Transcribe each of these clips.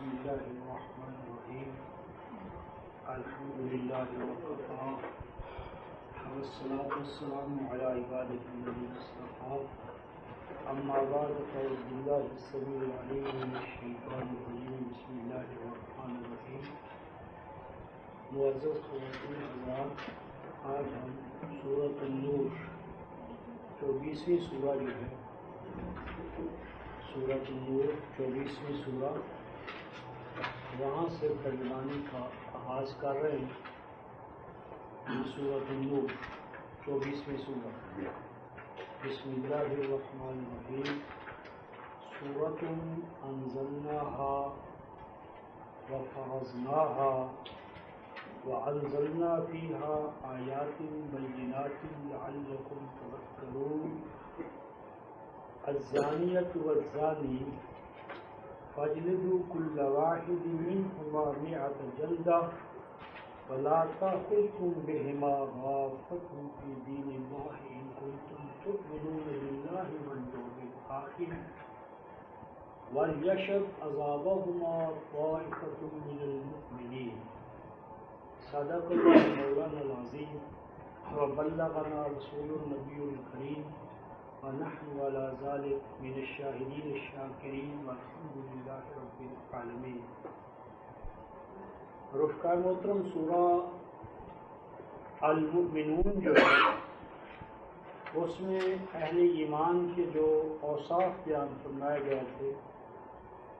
بسم اللہ الرحمن الرحیم الحمد للہ وکفی والصلاة والسلام علی عبادہ الذین اصطفی اما بعد فاعوذ باللہ السمیع العلیم من الشیطان الرجیم بسم اللہ الرحمن الرحیم. معزز خواتین حضرات، آج ہم سورۃ النور 24ویں سورہ جو ہے سورۃ النور 24ویں سورہ، وہاں سے ترجمانی کا آغاز کر رہے ہیں. سورۃ النور 24ویں سورہ. بسم اللہ الرحمن الرحیم. سورۃ انزلناها وفرضناها وانزلنا فيها آیات بینات لعلکم تذکرون. الزانیۃ والزانی فاجلدوا كل واحد منهما 100 جلدة ولا تأخذكم بهما رأفة في دين الله إن كنتم تؤمنون بالله واليوم الآخر وليشهد عذابهما طائفة من المؤمنين. صدق الله مولانا العظيم وبلغنا رسول النبي الكريم ونحن على ذلك من الشاهدين الشاكرين والحمد لله رب العالمين. رفقا محترم، سورہ المؤمنون جو ہے اس میں اہل ایمان کے جو اوصاف بیان فرمائے گئے تھے،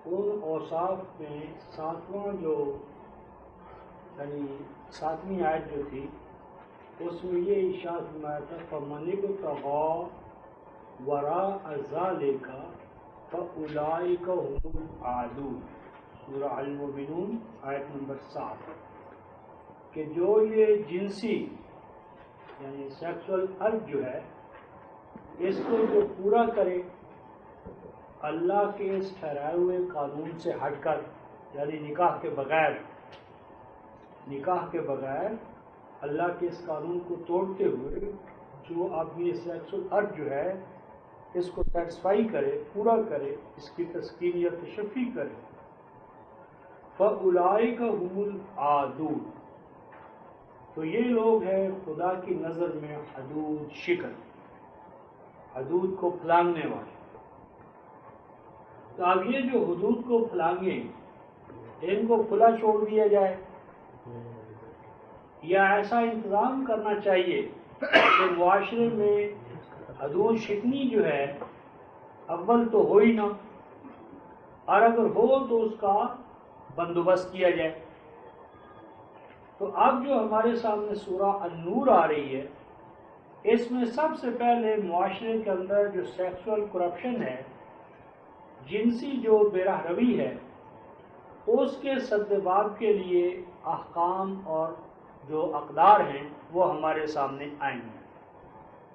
ان اوصاف میں ساتویں آیت جو تھی اس میں یہ ارشاد فرمایا تھا فَمَنِ ابْتَغَىٰ وراء ذلك فاولئک هم العادون. سورہ المؤمنون آیت نمبر 7 کہ جو یہ جنسی یعنی سیکسول ارج جو ہے اس کو جو پورا کرے اللہ کے اس ٹھہرائے ہوئے قانون سے ہٹ کر، یعنی نکاح کے بغیر اللہ کے اس قانون کو توڑتے ہوئے جو آدمی سیکسول ارج جو ہے اس کو سیٹسفائی کرے، پورا کرے، اس کی تسکین یا تشفی کرے، فَأُولَئِكَ هُمُ الْعَادُونَ، تو یہ لوگ ہیں خدا کی نظر میں حدود شکن، حدود کو پھلانگنے والے. تو اب یہ جو حدود کو پھلانگیں ان کو کھلا چھوڑ دیا جائے یا ایسا انتظام کرنا چاہیے کہ معاشرے میں حدود شکنی جو ہے اول تو ہو ہی نہ، اور اگر ہو تو اس کا بندوبست کیا جائے. تو اب جو ہمارے سامنے سورہ النور آ رہی ہے اس میں سب سے پہلے معاشرے کے اندر جو سیکسول کرپشن ہے، جنسی جو بے راہ روی ہے، اس کے سدباب کے لیے احکام اور جو اقدار ہیں وہ ہمارے سامنے آئیں گے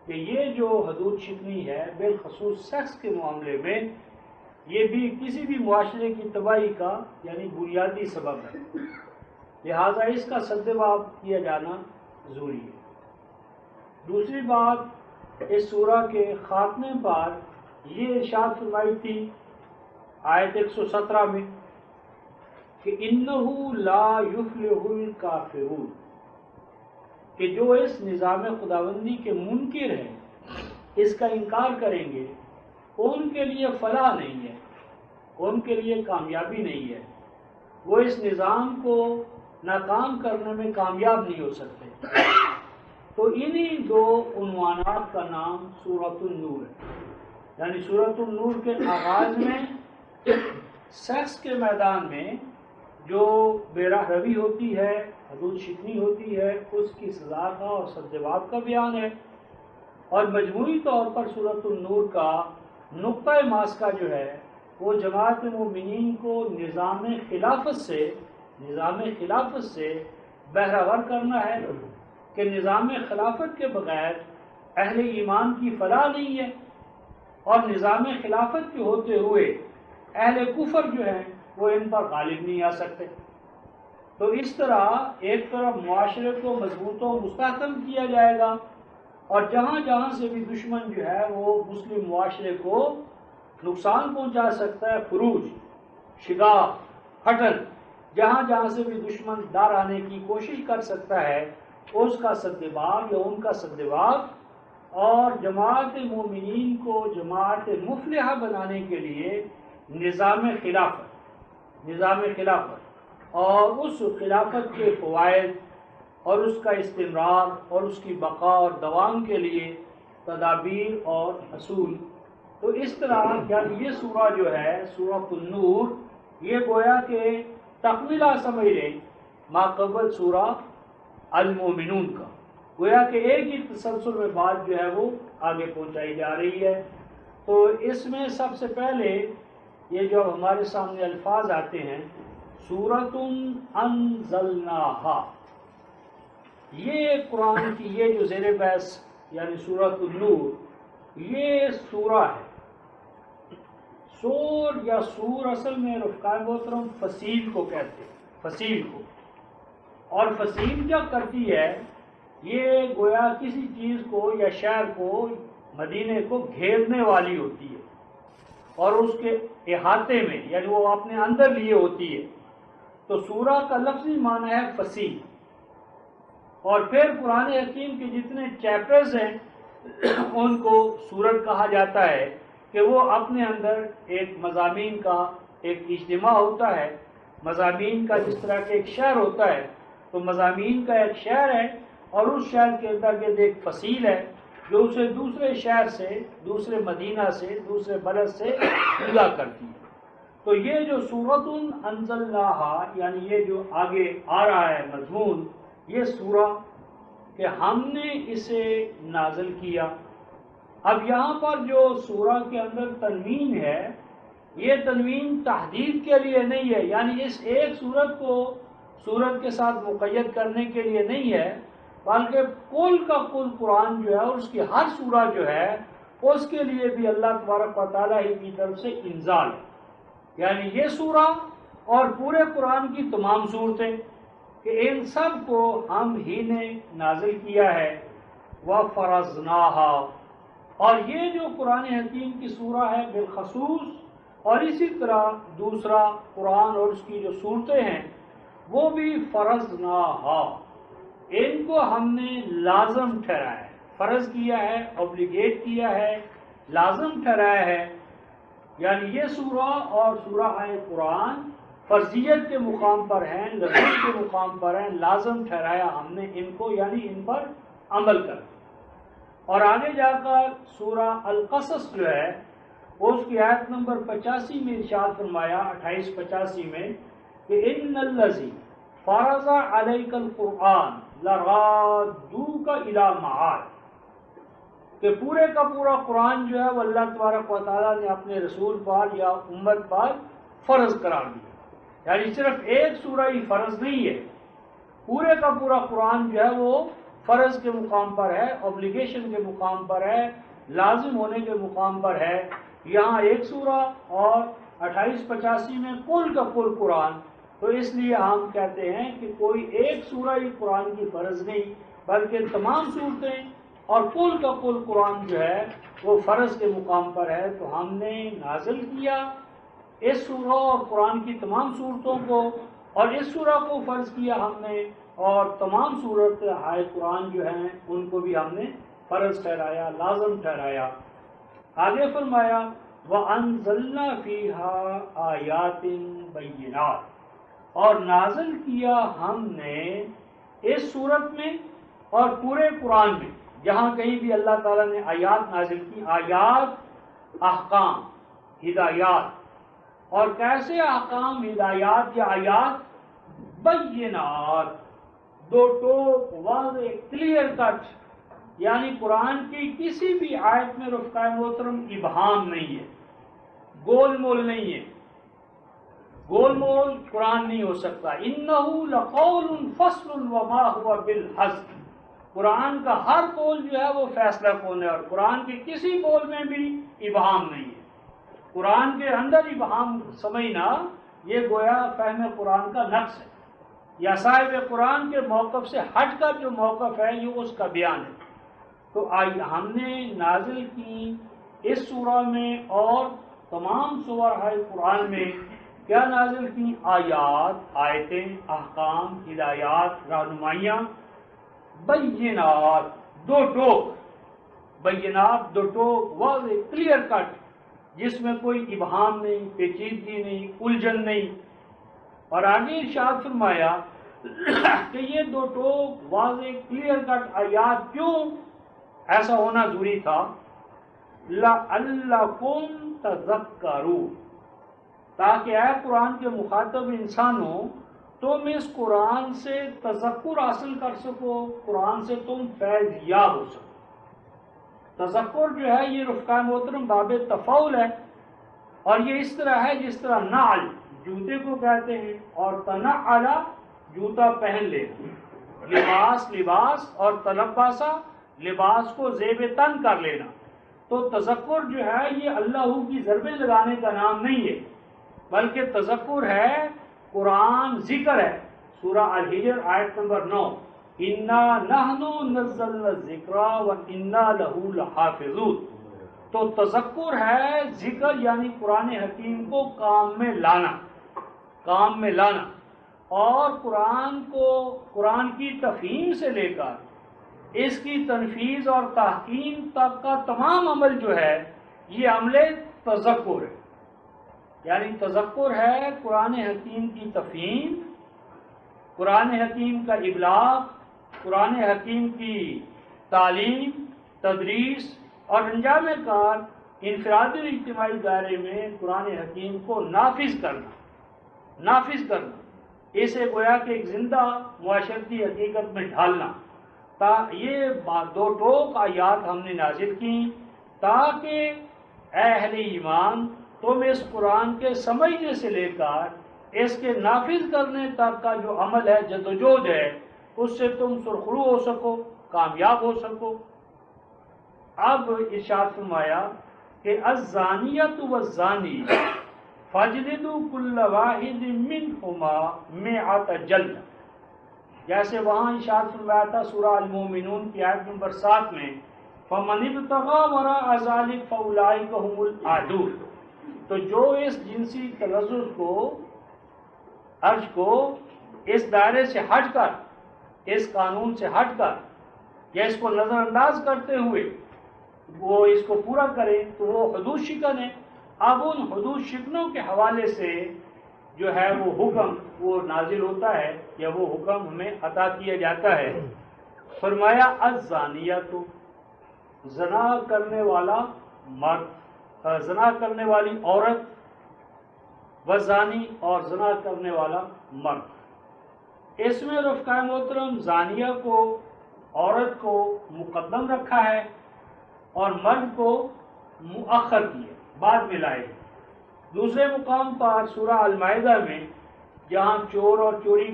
کہ یہ جو حدود شکنی ہے بالخصوص سیکس کے معاملے میں، یہ بھی کسی بھی معاشرے کی تباہی کا یعنی بنیادی سبب ہے، لہذا اس کا سدباب کیا جانا ضروری ہے. دوسری بات، اس سورہ کے خاتمے پر یہ ارشاد فرمائی تھی آیت 117 میں کہ اِنَّهُ لَا يُفْلِحُ الْكَافِرُونَ، کہ جو اس نظام خداوندی کے منکر ہیں، اس کا انکار کریں گے، ان کے لیے فلاح نہیں ہے، ان کے لیے کامیابی نہیں ہے، وہ اس نظام کو ناکام کرنے میں کامیاب نہیں ہو سکتے. تو انہی دو عنوانات کا نام سورۃ النور ہے. یعنی سورۃ النور کے آغاز میں سیکس کے میدان میں جو بے راہ روی ہوتی ہے، حدود شکنی ہوتی ہے، اس کی سزا کا اور سدجواب کا بیان ہے، اور مجموعی طور پر سورۃ النور کا نقطۂ ماسکہ جو ہے وہ جماعت مومنین کو نظام خلافت سے بہرہور کرنا ہے کہ نظام خلافت کے بغیر اہل ایمان کی فلاح نہیں ہے، اور نظام خلافت کے ہوتے ہوئے اہل کفر جو ہیں وہ ان پر غالب نہیں آ سکتے. تو اس طرح ایک طرف معاشرے کو مضبوط و مستحکم کیا جائے گا، اور جہاں جہاں سے بھی دشمن جو ہے وہ مسلم معاشرے کو نقصان پہنچا سکتا ہے، فروج، شگاف پھٹن، جہاں جہاں سے بھی دشمن ڈر آنے کی کوشش کر سکتا ہے اس کا سدباب یا ان کا سدباب، اور جماعت مومنین کو جماعت مفلحہ بنانے کے لیے نظام خلافت اور اس خلافت کے فوائد اور اس کا استمرار اور اس کی بقا اور دوام کے لیے تدابیر اور اصول۔ تو اس طرح یعنی یہ سورہ جو ہے سورۃ النور، یہ گویا کہ تکملہ سمجھ لیں ماقبل سورہ المومنون کا، گویا کہ ایک ہی تسلسل میں بات جو ہے وہ آگے پہنچائی جا رہی ہے۔ تو اس میں سب سے پہلے یہ جو ہمارے سامنے الفاظ آتے ہیں سورۃ انزلناہا، یہ قرآن کی یہ جو زیر بحث یعنی سورۃ النور یہ سورہ ہے۔ سور یا سور اصل میں رفقائے محترم فصیل کو کہتے ہیں، فصیل کو، اور فصیل کیا کرتی ہے، یہ گویا کسی چیز کو یا شہر کو مدینے کو گھیرنے والی ہوتی ہے اور اس کے احاطے میں یعنی وہ اپنے اندر لیے ہوتی ہے۔ تو سورہ کا لفظی معنی ہے فصیل، اور پھر قرآن حکیم کے جتنے چیپٹرز ہیں ان کو سورت کہا جاتا ہے کہ وہ اپنے اندر ایک مضامین کا ایک اجتماع ہوتا ہے، مضامین کا جس طرح کہ ایک شہر ہوتا ہے تو مضامین کا ایک شہر ہے، اور اس شہر کے اندر ایک فصیل ہے جو اسے دوسرے شہر سے، دوسرے مدینہ سے، دوسرے بلد سے جدا کرتی ہے۔ تو یہ جو سورۃ انزلناہا یعنی یہ جو آگے آ رہا ہے مضمون، یہ سورہ کہ ہم نے اسے نازل کیا۔ اب یہاں پر جو سورہ کے اندر تنوین ہے، یہ تنوین تحدید کے لیے نہیں ہے، یعنی اس ایک سورت کو سورت کے ساتھ مقید کرنے کے لیے نہیں ہے، بلکہ کل کا کل قرآن جو ہے اور اس کی ہر سورہ جو ہے اس کے لیے بھی اللہ تبارک و تعالیٰ ہی کی طرف سے انزال ہے، یعنی یہ سورہ اور پورے قرآن کی تمام صورتیں کہ ان سب کو ہم ہی نے نازل کیا ہے۔ وَفَرَضْنَاهَا، اور یہ جو قرآن حکیم کی سورہ ہے بالخصوص، اور اسی طرح دوسرا قرآن اور اس کی جو صورتیں ہیں وہ بھی فرضناها، ان کو ہم نے لازم ٹھہرایا ہے، فرض کیا ہے، اوبلیگیٹ کیا ہے، لازم ٹھہرایا ہے۔ یعنی یہ سورہ اور سورہ قرآن فرضیت کے مقام پر ہیں، لزوم کے مقام پر ہیں، لازم ٹھہرایا ہم نے ان کو، یعنی ان پر عمل کر۔ اور آگے جا کر سورہ القصص جو ہے اس کی آیت نمبر 85 میں ارشاد فرمایا، 28-85 میں کہ ان الذی فرض علیک القرآن لرادوک الی معاد، کہ پورے کا پورا قرآن جو ہے وہ اللہ تبارک و تعالیٰ نے اپنے رسول پر یا امت پر فرض قرار دیا، یعنی صرف ایک سورہ ہی فرض نہیں ہے، پورے کا پورا قرآن جو ہے وہ فرض کے مقام پر ہے، اوبلیگیشن کے مقام پر ہے، لازم ہونے کے مقام پر ہے۔ یہاں ایک سورہ اور 28-85 میں کل کا کل قرآن، تو اس لیے ہم کہتے ہیں کہ کوئی ایک سورہ ہی قرآن کی فرض نہیں بلکہ تمام صورتیں اور کل کا کل قرآن جو ہے وہ فرض کے مقام پر ہے۔ تو ہم نے نازل کیا اس سورہ اور قرآن کی تمام صورتوں کو، اور اس سورہ کو فرض کیا ہم نے، اور تمام صورت قرآن جو ہیں ان کو بھی ہم نے فرض ٹھہرایا، لازم ٹھہرایا۔ آگے فرمایا وَأَنزَلْنَا فِيهَا آيَاتٍ بَيِّنَاتٍ، اور نازل کیا ہم نے اس صورت میں اور پورے قرآن میں جہاں کہیں بھی اللہ تعالیٰ نے آیات نازل کی، آیات احکام ہدایات، اور کیسے احکام ہدایات یا آیات بینات، دو ٹوک واضح کلیئر کٹ، یعنی قرآن کی کسی بھی آیت میں رفقائے محترم ابہام نہیں ہے، گول مول نہیں ہے، گول مول قرآن نہیں ہو سکتا۔ انہ لقول فصل وما هو بالحزن، قرآن کا ہر قول جو ہے وہ فیصلہ کون ہے، اور قرآن کے کسی قول میں بھی ابہام نہیں ہے۔ قرآن کے اندر ابہام سمجھنا یہ گویا فہم قرآن کا نقص ہے، یا صاحب قرآن کے موقف سے ہٹ کر جو موقف ہے یہ اس کا بیان ہے۔ تو ہم نے نازل کی اس سورہ میں اور تمام سورہ قرآن میں کیا نازل کی؟ آیات، آیتیں، احکام، ہدایات، رہنمائیاں، بینات، دو ٹوک، بینات دو ٹوک، واضح، کلیئر کٹ، جس میں کوئی ابہام نہیں، پیچیدگی نہیں، الجھن نہیں۔ اور آگے ارشاد فرمایا کہ یہ دو ٹوک، واضح، کلیئر کٹ آیات کیوں ایسا ہونا ضروری تھا؟ لَعَلَّكُمْ تَذَكَّرُونَ، تاکہ اے قرآن کے مخاطب انسانوں تم اس قرآن سے تذکر حاصل کر سکو، قرآن سے تم فیض یاب ہو سکو۔ تذکر جو ہے یہ رفقائے محترم باب تفاعل ہے، اور یہ اس طرح ہے جس طرح نعل جوتے کو کہتے ہیں، اور تنعل جوتا پہن لینا، لباس لباس، اور تلباسا لباس کو زیب تن کر لینا۔ تو تذکر جو ہے یہ اللہ کی ضربیں لگانے کا نام نہیں ہے، بلکہ تذکر ہے قرآن ذکر ہے۔ سورہ الحجر آیت نمبر 9، اِنَّا نَحْنُ نَزَّلْنَا الذِّكْرَ وَإِنَّا لَهُ لَحَافِظُونَ۔ تو تذکر ہے ذکر، یعنی قرآن حکیم کو کام میں لانا، کام میں لانا، اور قرآن کو، قرآن کی تفہیم سے لے کر اس کی تنفیذ اور تحکیم تک کا تمام عمل جو ہے یہ عمل تذکر ہے۔ یعنی تذکر ہے قرآن حکیم کی تفہیم، قرآن حکیم کا ابلاغ، قرآن حکیم کی تعلیم، تدریس، اور انجام کار انفرادی اور اجتماعی دائرے میں قرآن حکیم کو نافذ کرنا، نافذ کرنا، اسے گویا کہ ایک زندہ معاشرتی حقیقت میں ڈھالنا۔ یہ دو ٹوک آیات ہم نے نازل کی تاکہ اے اہل ایمان تم اس قرآن کے سمجھنے سے لے کر اس کے نافذ کرنے تک کا جو عمل ہے، جدوجہد ہے، اس سے تم سرخرو ہو سکو، کامیاب ہو سکو۔ اب ارشاد فرمایا کہ الزانیۃ والزانی فاجلدوا کل واحد منہما مئۃ جلدہ، جیسے وہاں ارشاد فرمایا تھا سورہ المومنون کی آیت نمبر 7 میں، فَمَنِ ابْتَغَىٰ وَرَاءَ ذَٰلِكَ فَأُولَٰئِكَ هُمُ الْعَادُونَ۔ تو جو اس جنسی تلذذ کو، عرض کو اس دائرے سے ہٹ کر، اس قانون سے ہٹ کر، یا اس کو نظر انداز کرتے ہوئے وہ اس کو پورا کرے تو وہ حدود شکن ہے۔ اب ان حدود شکنوں کے حوالے سے جو ہے وہ حکم وہ نازل ہوتا ہے، یا وہ حکم ہمیں عطا کیا جاتا ہے۔ فرمایا الزانیۃ، زنا کرنے والا مرد، زنا کرنے والی عورت، والزانی، اور زنا کرنے والا مرد۔ اس میں رفقائے محترم زانیہ کو، عورت کو مقدم رکھا ہے اور مرد کو مؤخر کیا، بعد میں لائے۔ دوسرے مقام پر سورہ المائدہ میں جہاں چور اور چوری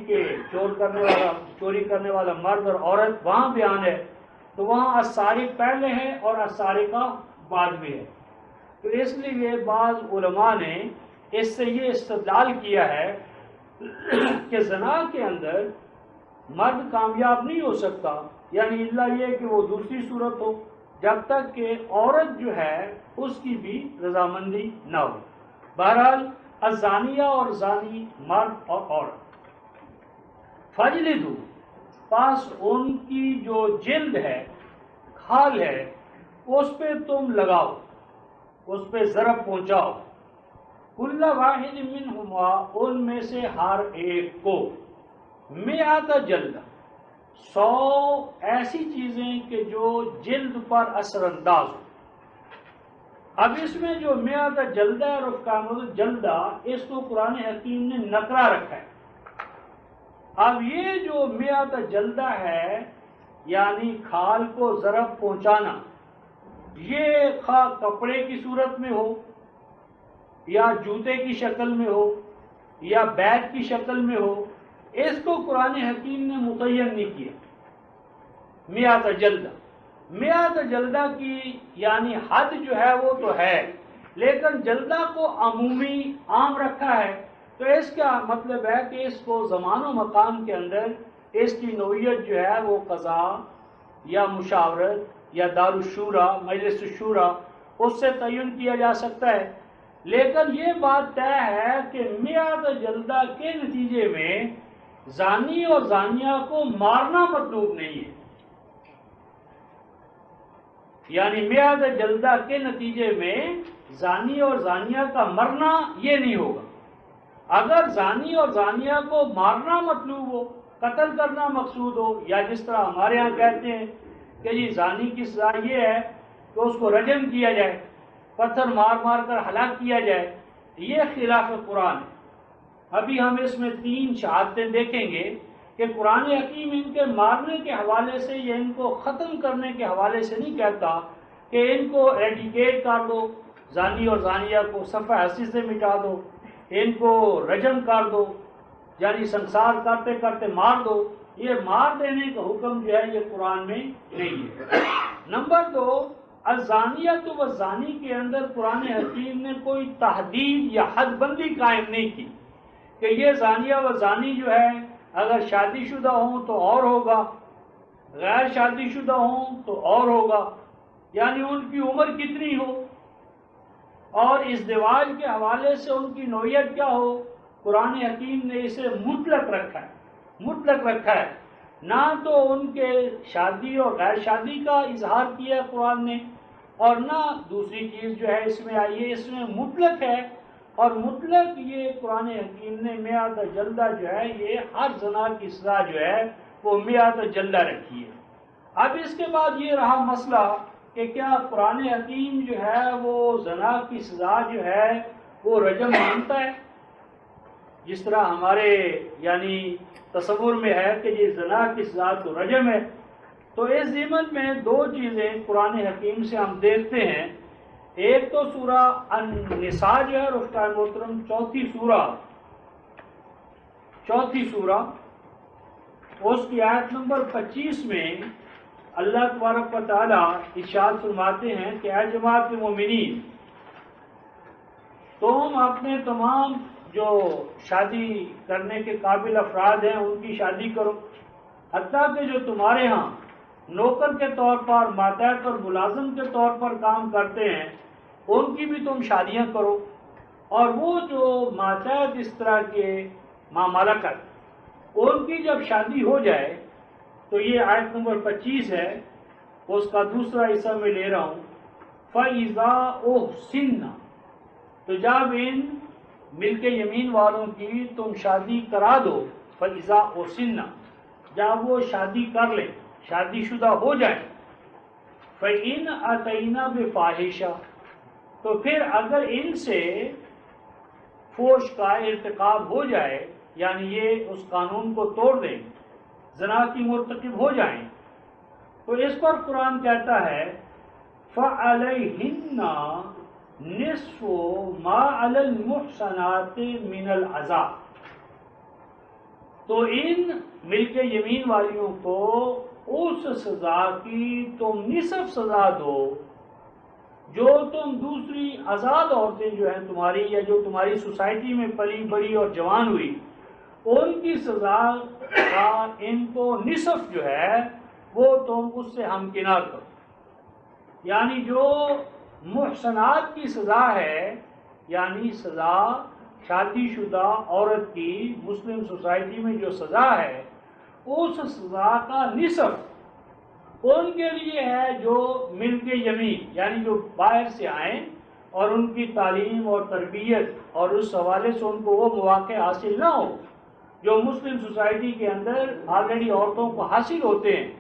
کرنے والا مرد اور عورت وہاں بیان ہے، تو وہاں السارق پہلے ہے اور السارقہ بعد میں ہے۔ تو اس لیے بعض علماء نے اس سے یہ استدلال کیا ہے کہ زنا کے اندر مرد کامیاب نہیں ہو سکتا، یعنی اللہ یہ کہ وہ دوسری صورت ہو، جب تک کہ عورت جو ہے اس کی بھی رضامندی نہ ہو۔ بہرحال الزانیہ اور زانی، مرد اور عورت، فجلدو، پاس ان کی جو جلد ہے، کھال ہے، اس پہ تم لگاؤ، اس پہ ضرب پہنچاؤ، کل واحد منہما، ان میں سے ہر ایک کو، مئۃ جلدہ، 100 ایسی چیزیں کہ جو جلد پر اثر انداز ہو۔ اب اس میں جو مئۃ جلدہ اور جلدہ، اس کو قرآن حکیم نے نکرہ رکھا ہے۔ اب یہ جو مئۃ جلدہ ہے، یعنی کھال کو ضرب پہنچانا، یہ خواہ کپڑے کی صورت میں ہو، یا جوتے کی شکل میں ہو، یا بیگ کی شکل میں ہو، اس کو قرآن حکیم نے متعین نہیں کیا۔ مئۃ جلدہ، مئۃ جلدہ کی یعنی حد جو ہے وہ تو ہے، لیکن جلدہ کو عمومی عام رکھا ہے، تو اس کا مطلب ہے کہ اس کو زمان و مقام کے اندر اس کی نوعیت جو ہے وہ قضاء یا مشاورت یا دار الشورا، مجلس الشورا، اس سے تعین کیا جا سکتا ہے۔ لیکن یہ بات طے ہے کہ میعاد جلدہ کے نتیجے میں زانی اور زانیہ کو مارنا مطلوب نہیں ہے، یعنی میعاد جلدہ کے نتیجے میں زانی اور زانیہ کا مرنا یہ نہیں ہوگا۔ اگر زانی اور زانیہ کو مارنا مطلوب ہو، قتل کرنا مقصود ہو، یا جس طرح ہمارے ہاں کہتے ہیں کہ جی زانی کی سزا یہ ہے کہ اس کو رجم کیا جائے، پتھر مار مار کر ہلاک کیا جائے، یہ خلاف قرآن ہے۔ ابھی ہم اس میں 3 شہادتیں دیکھیں گے کہ قرآن حکیم ان کے مارنے کے حوالے سے یا ان کو ختم کرنے کے حوالے سے نہیں کہتا کہ ان کو ایڈیکیٹ کر دو، زانی اور زانیہ کو صفحہ ہستی سے مٹا دو، ان کو رجم کر دو، یعنی سنسار کرتے کرتے مار دو۔ یہ مار دینے کا حکم جو ہے یہ قرآن میں نہیں ہے۔ نمبر 2، الزانیۃ والزانی کے اندر قرآن حکیم نے کوئی تحدید یا حد بندی قائم نہیں کی کہ یہ زانیہ و زانی جو ہے اگر شادی شدہ ہوں تو اور ہوگا، غیر شادی شدہ ہوں تو اور ہوگا، یعنی ان کی عمر کتنی ہو اور ازدواج کے حوالے سے ان کی نوعیت کیا ہو۔ قرآن حکیم نے اسے مطلق رکھا ہے، مطلق رکھا ہے، نہ تو ان کے شادی اور غیر شادی کا اظہار کیا قرآن نے، اور نہ دوسری چیز جو ہے اس میں آئی ہے، اس میں مطلق ہے۔ اور مطلق یہ قرآن حکیم نے میعاد جلدہ جو ہے یہ ہر زنا کی سزا جو ہے وہ میعاد جلدہ رکھی ہے۔ اب اس کے بعد یہ رہا مسئلہ کہ کیا قرآن حکیم جو ہے وہ زنا کی سزا جو ہے وہ رجم مانتا ہے، جس طرح ہمارے یعنی تصور میں ہے کہ یہ زنا کی سزا تو رجم ہے۔ تو اس ضمن میں 2 چیزیں قرآن حکیم سے ہم دیکھتے ہیں۔ ایک تو سورہ النساء جو ہے رفقائے محترم چوتھی سورہ اس کی آیت نمبر 25 میں اللہ تبارک و تعالی ارشاد فرماتے ہیں کہ اے جماعت مومنین، تم اپنے تمام جو شادی کرنے کے قابل افراد ہیں ان کی شادی کرو، حتیٰ کہ جو تمہارے ہاں نوکر کے طور پر، ماتحت اور ملازم کے طور پر کام کرتے ہیں ان کی بھی تم شادیاں کرو، اور وہ جو ماتحت اس طرح کے ماملکت ان کی جب شادی ہو جائے، تو یہ آیت نمبر 25 ہے، اس کا دوسرا حصہ میں لے رہا ہوں، فَإِذَا أُحْسِنَّ، تو جب ان ملک یمین والوں کی تم شادی کرا دو، فَإِذَا أُحْسِنَّ، جب وہ شادی کر لیں، شادی شدہ ہو جائیں، فَإِنْ أَتَيْنَ بِفَاحِشَةٍ، تو پھر اگر ان سے فحش کا ارتکاب ہو جائے، یعنی یہ اس قانون کو توڑ دیں، زنا کی مرتکب ہو جائیں، تو اس پر قرآن کہتا ہے فَعَلَيْهِنَّ نِصْفُ مَا عَلَى الْمُحْصَنَاتِ مِنَ الْعَذَابِ، تو ان ملک یمین والیوں کو اس سزا کی تم نصف سزا دو جو تم دوسری آزاد عورتیں جو ہیں تمہاری، یا جو تمہاری سوسائٹی میں پلی بڑی اور جوان ہوئی، ان کی سزا کا ان کو نصف جو ہے وہ تم اس سے ہمکنار کرو۔ یعنی جو محسنات کی سزا ہے، یعنی سزا شادی شدہ عورت کی مسلم سوسائٹی میں جو سزا ہے، اس سزا کا نصف ان کے لیے ہے جو ملک یمین، یعنی جو باہر سے آئیں اور ان کی تعلیم اور تربیت اور اس حوالے سے ان کو وہ مواقع حاصل نہ ہو جو مسلم سوسائٹی کے اندر آلریڈی عورتوں کو حاصل ہوتے ہیں۔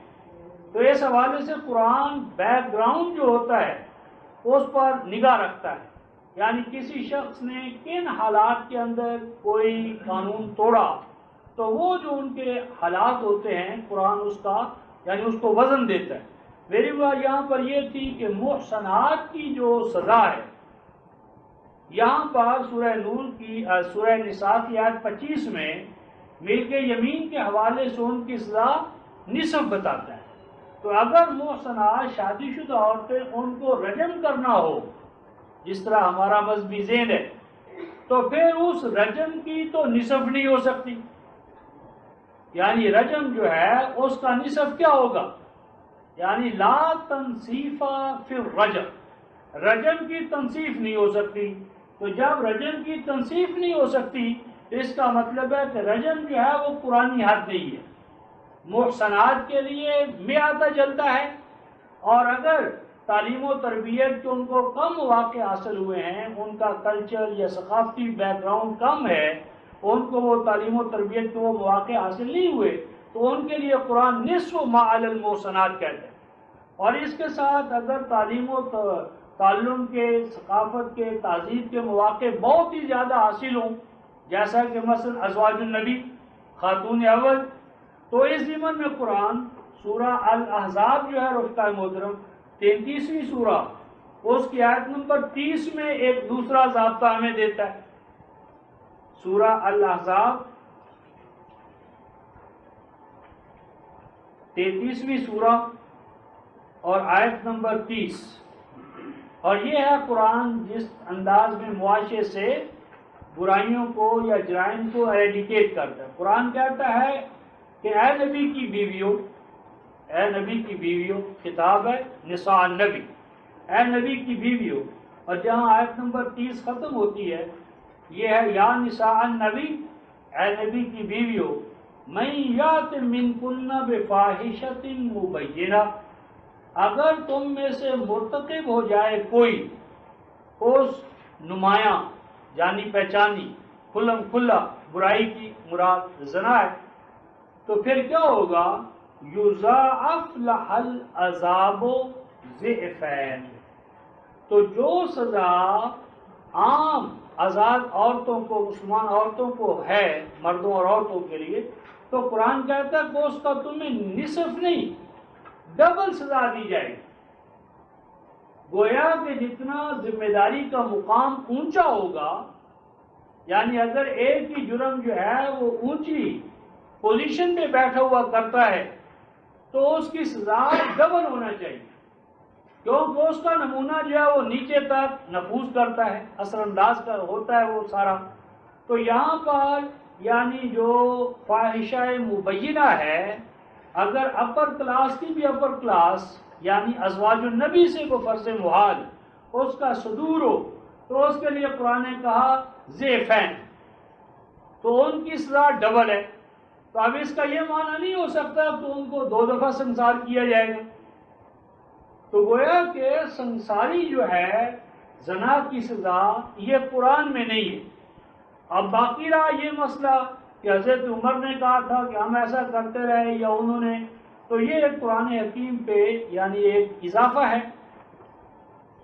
تو اس حوالے سے قرآن بیک گراؤنڈ جو ہوتا ہے اس پر نگاہ رکھتا ہے، یعنی کسی شخص نے کن حالات کے اندر کوئی قانون توڑا تو وہ جو ان کے حالات ہوتے ہیں قرآن اس کا یعنی اس کو وزن دیتا ہے۔ میری بات یہاں پر یہ تھی کہ محسنات کی جو سزا ہے، یہاں پر سورہ نور کی سورہ نساء کی آیت 25 میں ملک یمین کے حوالے سے ان کی سزا نصف بتاتا ہے۔ تو اگر محسنات شادی شدہ عورتیں ان کو رجم کرنا ہو جس طرح ہمارا مذہبی ذہن ہے، تو پھر اس رجم کی تو نصف نہیں ہو سکتی، یعنی رجم جو ہے اس کا نصف کیا ہوگا، یعنی لا تنصیف فی الرجم، رجم کی تنصیف نہیں ہو سکتی، تو جب رجم کی تنصیف نہیں ہو سکتی تو اس کا مطلب ہے کہ رجم جو ہے وہ قرآنی حد نہیں ہے. محسنات کے لیے میعادہ جلتا ہے، اور اگر تعلیم و تربیت کے ان کو کم مواقع حاصل ہوئے ہیں، ان کا کلچر یا ثقافتی بیک گراؤنڈ کم ہے، ان کو وہ تعلیم و تربیت کے وہ مواقع حاصل نہیں ہوئے، تو ان کے لیے قرآن نصف ما علی المحسنات کہتے ہیں. اور اس کے ساتھ اگر تعلیم و تعلم کے، ثقافت کے، تہذیب کے مواقع بہت ہی زیادہ حاصل ہوں، جیسا کہ مثلا ازواج النبی، خاتون اول، تو اس ضمن میں قرآن سورہ الاحزاب جو ہے رفقہ محترم 33ویں سورہ، اس کی آیت نمبر 30 میں ایک دوسرا ضابطہ ہمیں دیتا ہے. سورہ الاحزاب 33ویں سورہ اور آیت نمبر 30، اور یہ ہے قرآن جس انداز میں معاشرے سے برائیوں کو یا جرائم کو ایریڈیکیٹ کرتا ہے. قرآن کہتا ہے کہ اے نبی کی بیویوں، اے نبی کی بیویوں، خطاب ہے نساء النبی، اے نبی کی بیویوں، اور جہاں آیت نمبر 30 ختم ہوتی ہے یہ ہے یا نساء النبی، اے نبی کی بیویوں، من یات منکن بفاحشۃ مبینہ، اگر تم میں سے مرتکب ہو جائے کوئی اس نمایاں جانی پہچانی کھلم کھلا برائی کی، مراد زنا ہے، تو پھر کیا ہوگا؟ یضاعف لها العذاب ضعفین، تو جو سزا عام آزاد عورتوں کو، مسلمان عورتوں کو ہے، مردوں اور عورتوں کے لیے، تو قرآن کہتا ہے کہ اس کا تمہیں نصف نہیں ڈبل سزا دی جائے گی. گویا کہ جتنا ذمہ داری کا مقام اونچا ہوگا، یعنی اگر ایک ہی جرم جو ہے وہ اونچی پوزیشن پہ بیٹھا ہوا کرتا ہے تو اس کی سزا ڈبل ہونا چاہیے، کیونکہ اس کا نمونہ جو ہے وہ نیچے تک نفوذ کرتا ہے، اثر انداز کا ہوتا ہے وہ سارا. تو یہاں پر یعنی جو فاحشہ مبینہ ہے، اگر اپر کلاس کی بھی اپر کلاس یعنی ازواج النبی سے وہ فرض محال اس کا صدور ہو، تو اس کے لیے قرآن نے کہا ضعفین، تو ان کی سزا ڈبل ہے. تو اب اس کا یہ معنی نہیں ہو سکتا تو ان کو 2 دفعہ سنسار کیا جائے گا. تو گویا کہ سنساری جو ہے زنا کی سزا یہ قرآن میں نہیں ہے. اب باقی رہا یہ مسئلہ کہ حضرت عمر نے کہا تھا کہ ہم ایسا کرتے رہے یا انہوں نے، تو یہ ایک قرآن حکیم پہ یعنی ایک اضافہ ہے.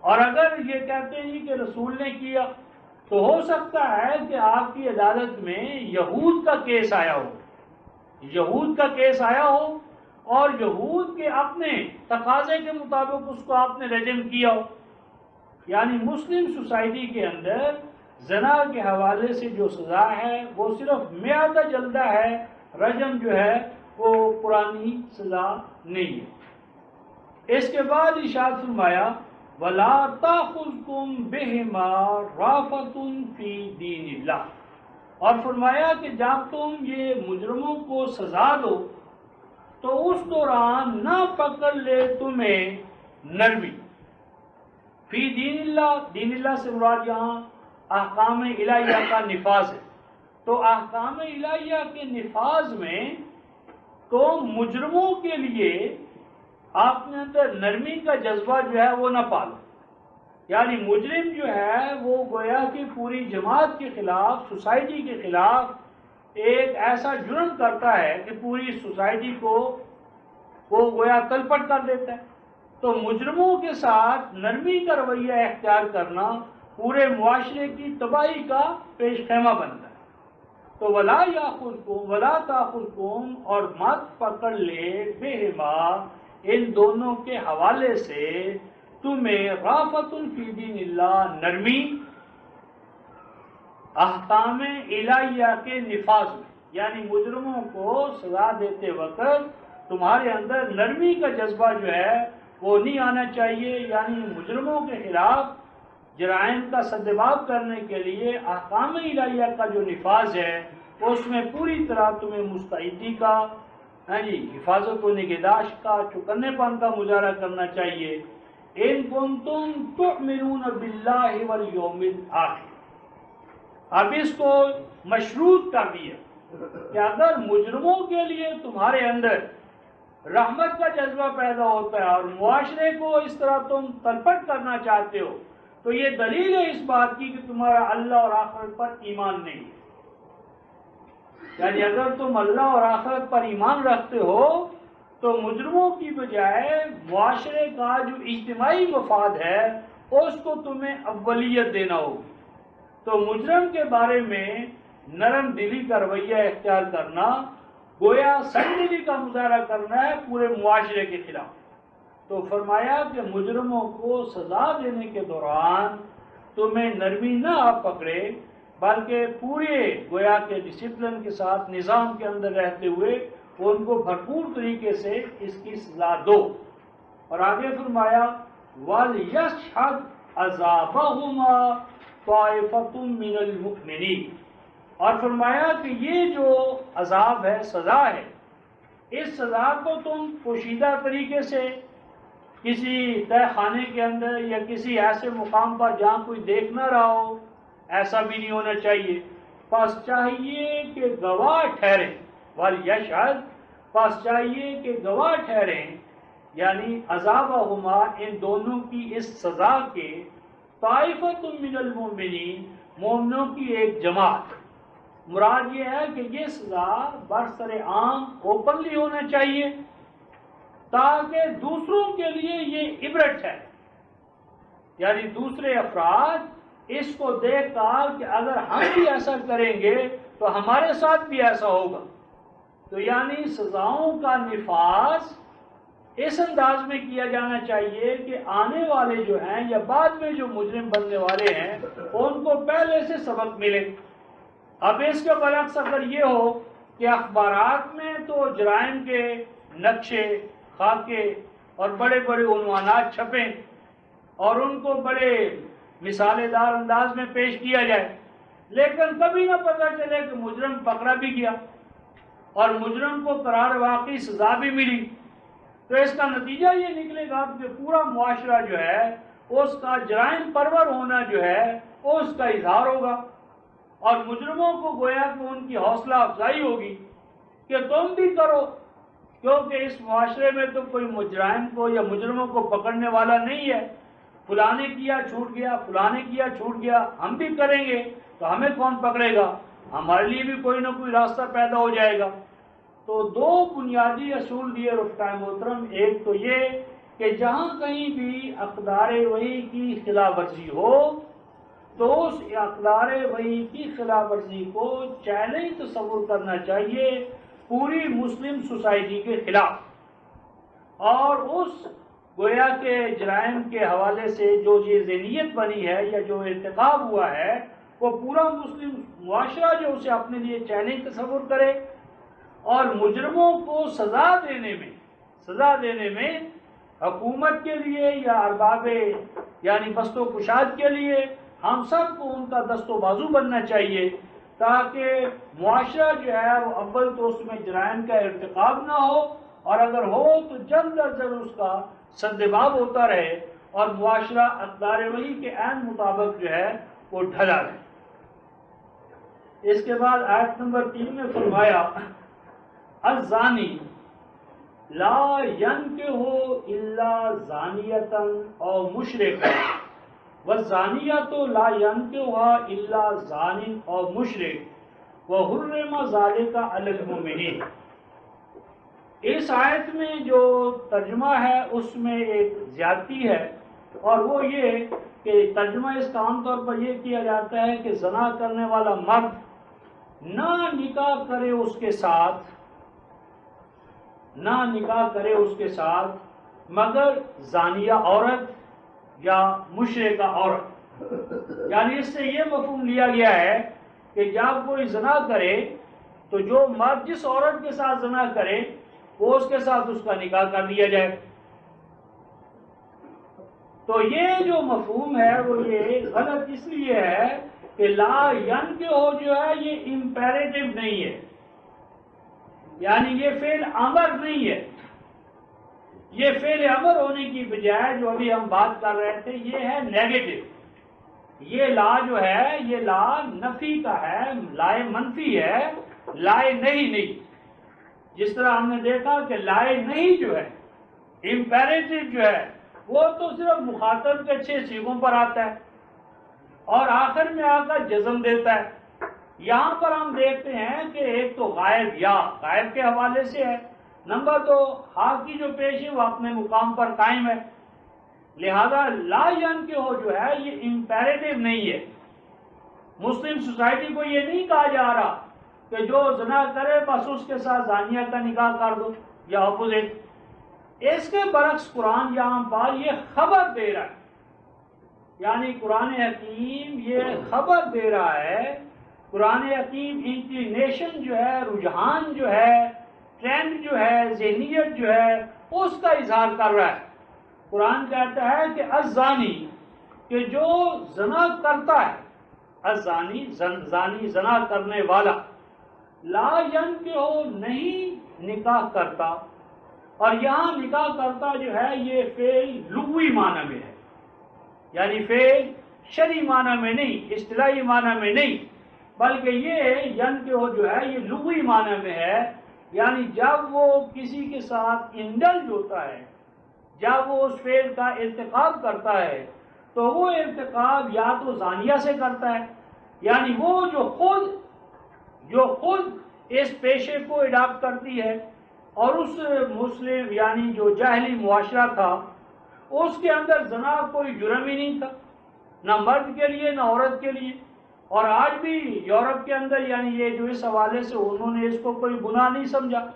اور اگر یہ کہتے ہیں کہ رسول نے کیا تو ہو سکتا ہے کہ آپ کی عدالت میں یہود کا کیس آیا ہو، یہود کا کیس آیا ہو اور یہود کے اپنے تقاضے کے مطابق اس کو آپ نے رجم کیا ہو. یعنی مسلم سوسائٹی کے اندر زنا کے حوالے سے جو سزا ہے وہ صرف میعادہ جلدہ ہے، رجم جو ہے وہ قرآنی سزا نہیں ہے. اس کے بعد ارشاد فرمایا وَلَا تَأْخُذْكُمْ بِهِمَا رَأْفَةٌ فِي دِينِ اللَّهِ، اور فرمایا کہ جب تم یہ مجرموں کو سزا دو تو اس دوران نہ پکڑ لے تمہیں نرمی. فی دین اللہ، دین اللہ سے مراد یہاں احکام الہیہ کا نفاذ ہے. تو احکام الہیہ کے نفاذ میں تو مجرموں کے لیے آپ نے اندر نرمی کا جذبہ جو ہے وہ نہ پالو. یعنی مجرم جو ہے وہ گویا کہ پوری جماعت کے خلاف، سوسائٹی کے خلاف ایک ایسا جرم کرتا ہے کہ پوری سوسائٹی کو وہ گویا تلپٹ کر دیتا ہے. تو مجرموں کے ساتھ نرمی کا رویہ اختیار کرنا پورے معاشرے کی تباہی کا پیش خیمہ بنتا ہے. تو وَلَا يَأْخُذْكُمْ وَلَا تَأْخُذْكُمْ، اور مت پکڑ لے بِهِمَا، ان دونوں کے حوالے سے تمہیں رَأْفَةٌ فِي دِينِ اللَّهِ، نرمی احکام الہیہ کے نفاذ میں. یعنی مجرموں کو سزا دیتے وقت تمہارے اندر نرمی کا جذبہ جو ہے وہ نہیں آنا چاہیے. یعنی مجرموں کے خلاف جرائم کا سدباب کرنے کے لیے احکام الہیہ کا جو نفاذ ہے اس میں پوری طرح تمہیں مستعدی کا، حفاظت و نگہداشت کا، چوکنے پن کا مظاہرہ کرنا چاہیے. ان کنتم تؤمنون باللہ والیوم الآخر، اب اس کو مشروط کر دیا کہ اگر مجرموں کے لیے تمہارے اندر رحمت کا جذبہ پیدا ہوتا ہے اور معاشرے کو اس طرح تم تلپٹ کرنا چاہتے ہو تو یہ دلیل ہے اس بات کی کہ تمہارا اللہ اور آخرت پر ایمان نہیں ہے. یعنی اگر تم اللہ اور آخرت پر ایمان رکھتے ہو تو مجرموں کی بجائے معاشرے کا جو اجتماعی مفاد ہے اس کو تمہیں اولیت دینا ہوگی. تو مجرم کے بارے میں نرم دلی کا رویہ اختیار کرنا گویا سنجیدگی کا مظاہرہ کرنا ہے پورے معاشرے کے خلاف. تو فرمایا کہ مجرموں کو سزا دینے کے دوران تمہیں نرمی نہ آپ پکڑے بلکہ پورے گویا کے ڈسپلن کے ساتھ نظام کے اندر رہتے ہوئے ان کو بھرپور طریقے سے اس کی سزا دو. اور آگے فرمایا وَلْيَشْهَدْ عَذَابَهُمَا طَائِفَةٌ مِّنَ الْمُؤْمِنِينَ. اور فرمایا کہ یہ جو عذاب ہے سزا ہے اس سزا کو تم پوشیدہ طریقے سے کسی تہ خانے کے اندر یا کسی ایسے مقام پر جہاں کوئی دیکھ نہ رہا ہو ایسا بھی نہیں ہونا چاہیے. پس چاہیے کہ گواہ ٹھہریں وَلْيَشْهَدْ پس چاہیے کہ گواہ ٹھہریں یعنی عذابہما ان دونوں کی اس سزا کے طائفۃ من المؤمنین مومنوں کی ایک جماعت. مراد یہ ہے کہ یہ سزا برسر عام اوپنلی ہونا چاہیے تاکہ دوسروں کے لیے یہ عبرت ہے. یعنی دوسرے افراد اس کو دیکھ کر کہ اگر ہم بھی ایسا کریں گے تو ہمارے ساتھ بھی ایسا ہوگا. تو یعنی سزاؤں کا نفاذ اس انداز میں کیا جانا چاہیے کہ آنے والے جو ہیں یا بعد میں جو مجرم بننے والے ہیں ان کو پہلے سے سبق ملے. اب اس کے برعکس اگر یہ ہو کہ اخبارات میں تو جرائم کے نقشے خاکے اور بڑے بڑے عنوانات چھپیں اور ان کو بڑے مثالے دار انداز میں پیش کیا جائے لیکن کبھی نہ پتہ چلے کہ مجرم پکڑا بھی گیا اور مجرم کو قرار واقعی سزا بھی ملی تو اس کا نتیجہ یہ نکلے گا کہ پورا معاشرہ جو ہے اس کا جرائم پرور ہونا جو ہے اس کا اظہار ہوگا اور مجرموں کو گویا کہ ان کی حوصلہ افزائی ہوگی کہ تم بھی کرو کیونکہ اس معاشرے میں تو کوئی مجرم کو یا مجرموں کو پکڑنے والا نہیں ہے. فلاں نے کیا چھوٹ گیا فلاں نے کیا چھوٹ گیا ہم بھی کریں گے تو ہمیں کون پکڑے گا ہمارے لیے بھی کوئی نہ کوئی راستہ پیدا ہو جائے گا. تو دو بنیادی اصول دیے رفقائے محترم. ایک تو یہ کہ جہاں کہیں بھی اقدار وحی کی خلاف ورزی ہو تو اس اقدار وحی کی خلاف ورزی کو چیلنج تصور کرنا چاہیے پوری مسلم سوسائٹی کے خلاف اور اس گویا کے جرائم کے حوالے سے جو یہ ذہنیت بنی ہے یا جو ارتکاب ہوا ہے وہ پورا مسلم معاشرہ جو اسے اپنے لیے چیلنج تصور کرے اور مجرموں کو سزا دینے میں حکومت کے لیے یا ارباب یعنی بست و کشاد کے لیے ہم سب کو ان کا دست و بازو بننا چاہیے تاکہ معاشرہ جو ہے وہ اول تو اس میں جرائم کا ارتکاب نہ ہو اور اگر ہو تو جلد از جلد اس کا سدباب ہوتا رہے اور معاشرہ اقدار وحی کے عین مطابق جو ہے وہ ڈھلا رہے. اس کے بعد آیت نمبر 3 میں فرمایا الزانی لا ينکح الا زانیۃ او مشرکا والزانیۃ لا ينکحها الا زان او مشرک وحرم ذلک علی المؤمنین. اس آیت میں جو ترجمہ ہے اس میں ایک زیادتی ہے اور وہ یہ کہ ترجمہ اس کا عام طور پر یہ کیا جاتا ہے کہ زنا کرنے والا مرد نہ نکاح کرے اس کے ساتھ مگر زانیہ عورت یا مشرکہ عورت. یعنی اس سے یہ مفہوم لیا گیا ہے کہ جب کوئی زنا کرے تو جو مرد جس عورت کے ساتھ زنا کرے وہ اس کے ساتھ اس کا نکاح کر دیا جائے. تو یہ جو مفہوم ہے وہ یہ غلط اس لیے ہے کہ لا ینکح جو ہے یہ امپیریٹو نہیں ہے یعنی یہ فعل امر نہیں ہے. یہ فعل امر ہونے کی بجائے جو ابھی ہم بات کر رہے تھے یہ ہے نیگیٹو یہ لا جو ہے یہ لا نفی کا ہے، لائے منفی ہے، لائے نہیں۔ جس طرح ہم نے دیکھا کہ لائے نہیں جو ہے امپیریٹو جو ہے وہ تو صرف مخاطب کے 6 صیغوں پر آتا ہے اور آخر میں آ کر جزم دیتا ہے۔ یہاں پر ہم دیکھتے ہیں کہ ایک تو غائب یا غائب کے حوالے سے ہے، نمبر 2 ہا کی جو پیش ہے وہ اپنے مقام پر قائم ہے، لہذا لا ینکحو جو ہے یہ امپیریٹو نہیں ہے۔ مسلم سوسائٹی کو یہ نہیں کہا جا رہا کہ جو زنا کرے بس اس کے ساتھ زانیہ کا نکاح کر دو یا اپوزٹ۔ اس کے برعکس قرآن یہاں پر یہ خبر دے رہا ہے، یعنی قرآن حکیم یہ خبر دے رہا ہے، قرآن حکیم انکلینیشن جو ہے، رجحان جو ہے، ٹرینڈ جو ہے، ذہنیت جو ہے اس کا اظہار کر رہا ہے۔ قرآن کہتا ہے کہ الزانی کہ جو زنا کرتا ہے، الزانی زانی زنا کرنے والا، لا ینکحو نہیں نکاح کرتا، اور یہاں نکاح کرتا جو ہے یہ فعل لغوی معنی میں ہے، یعنی فعل شرعی معنی میں نہیں، اصطلاحی معنی میں نہیں، بلکہ یہ ینکحو جو ہے یہ لغوی معنی میں ہے، یعنی جب وہ کسی کے ساتھ انڈلج ہوتا ہے، جب وہ اس فعل کا ارتکاب کرتا ہے تو وہ ارتکاب یا تو زانیہ سے کرتا ہے، یعنی وہ جو خود اس پیشے کو اڈاپٹ کرتی ہے، اور اس مسلم یعنی جو جاہلی معاشرہ تھا اس کے اندر زنا کوئی جرم ہی نہیں تھا، نہ مرد کے لیے نہ عورت کے لیے، اور آج بھی یورپ کے اندر یعنی یہ جو اس حوالے سے انہوں نے اس کو کوئی گناہ نہیں سمجھا،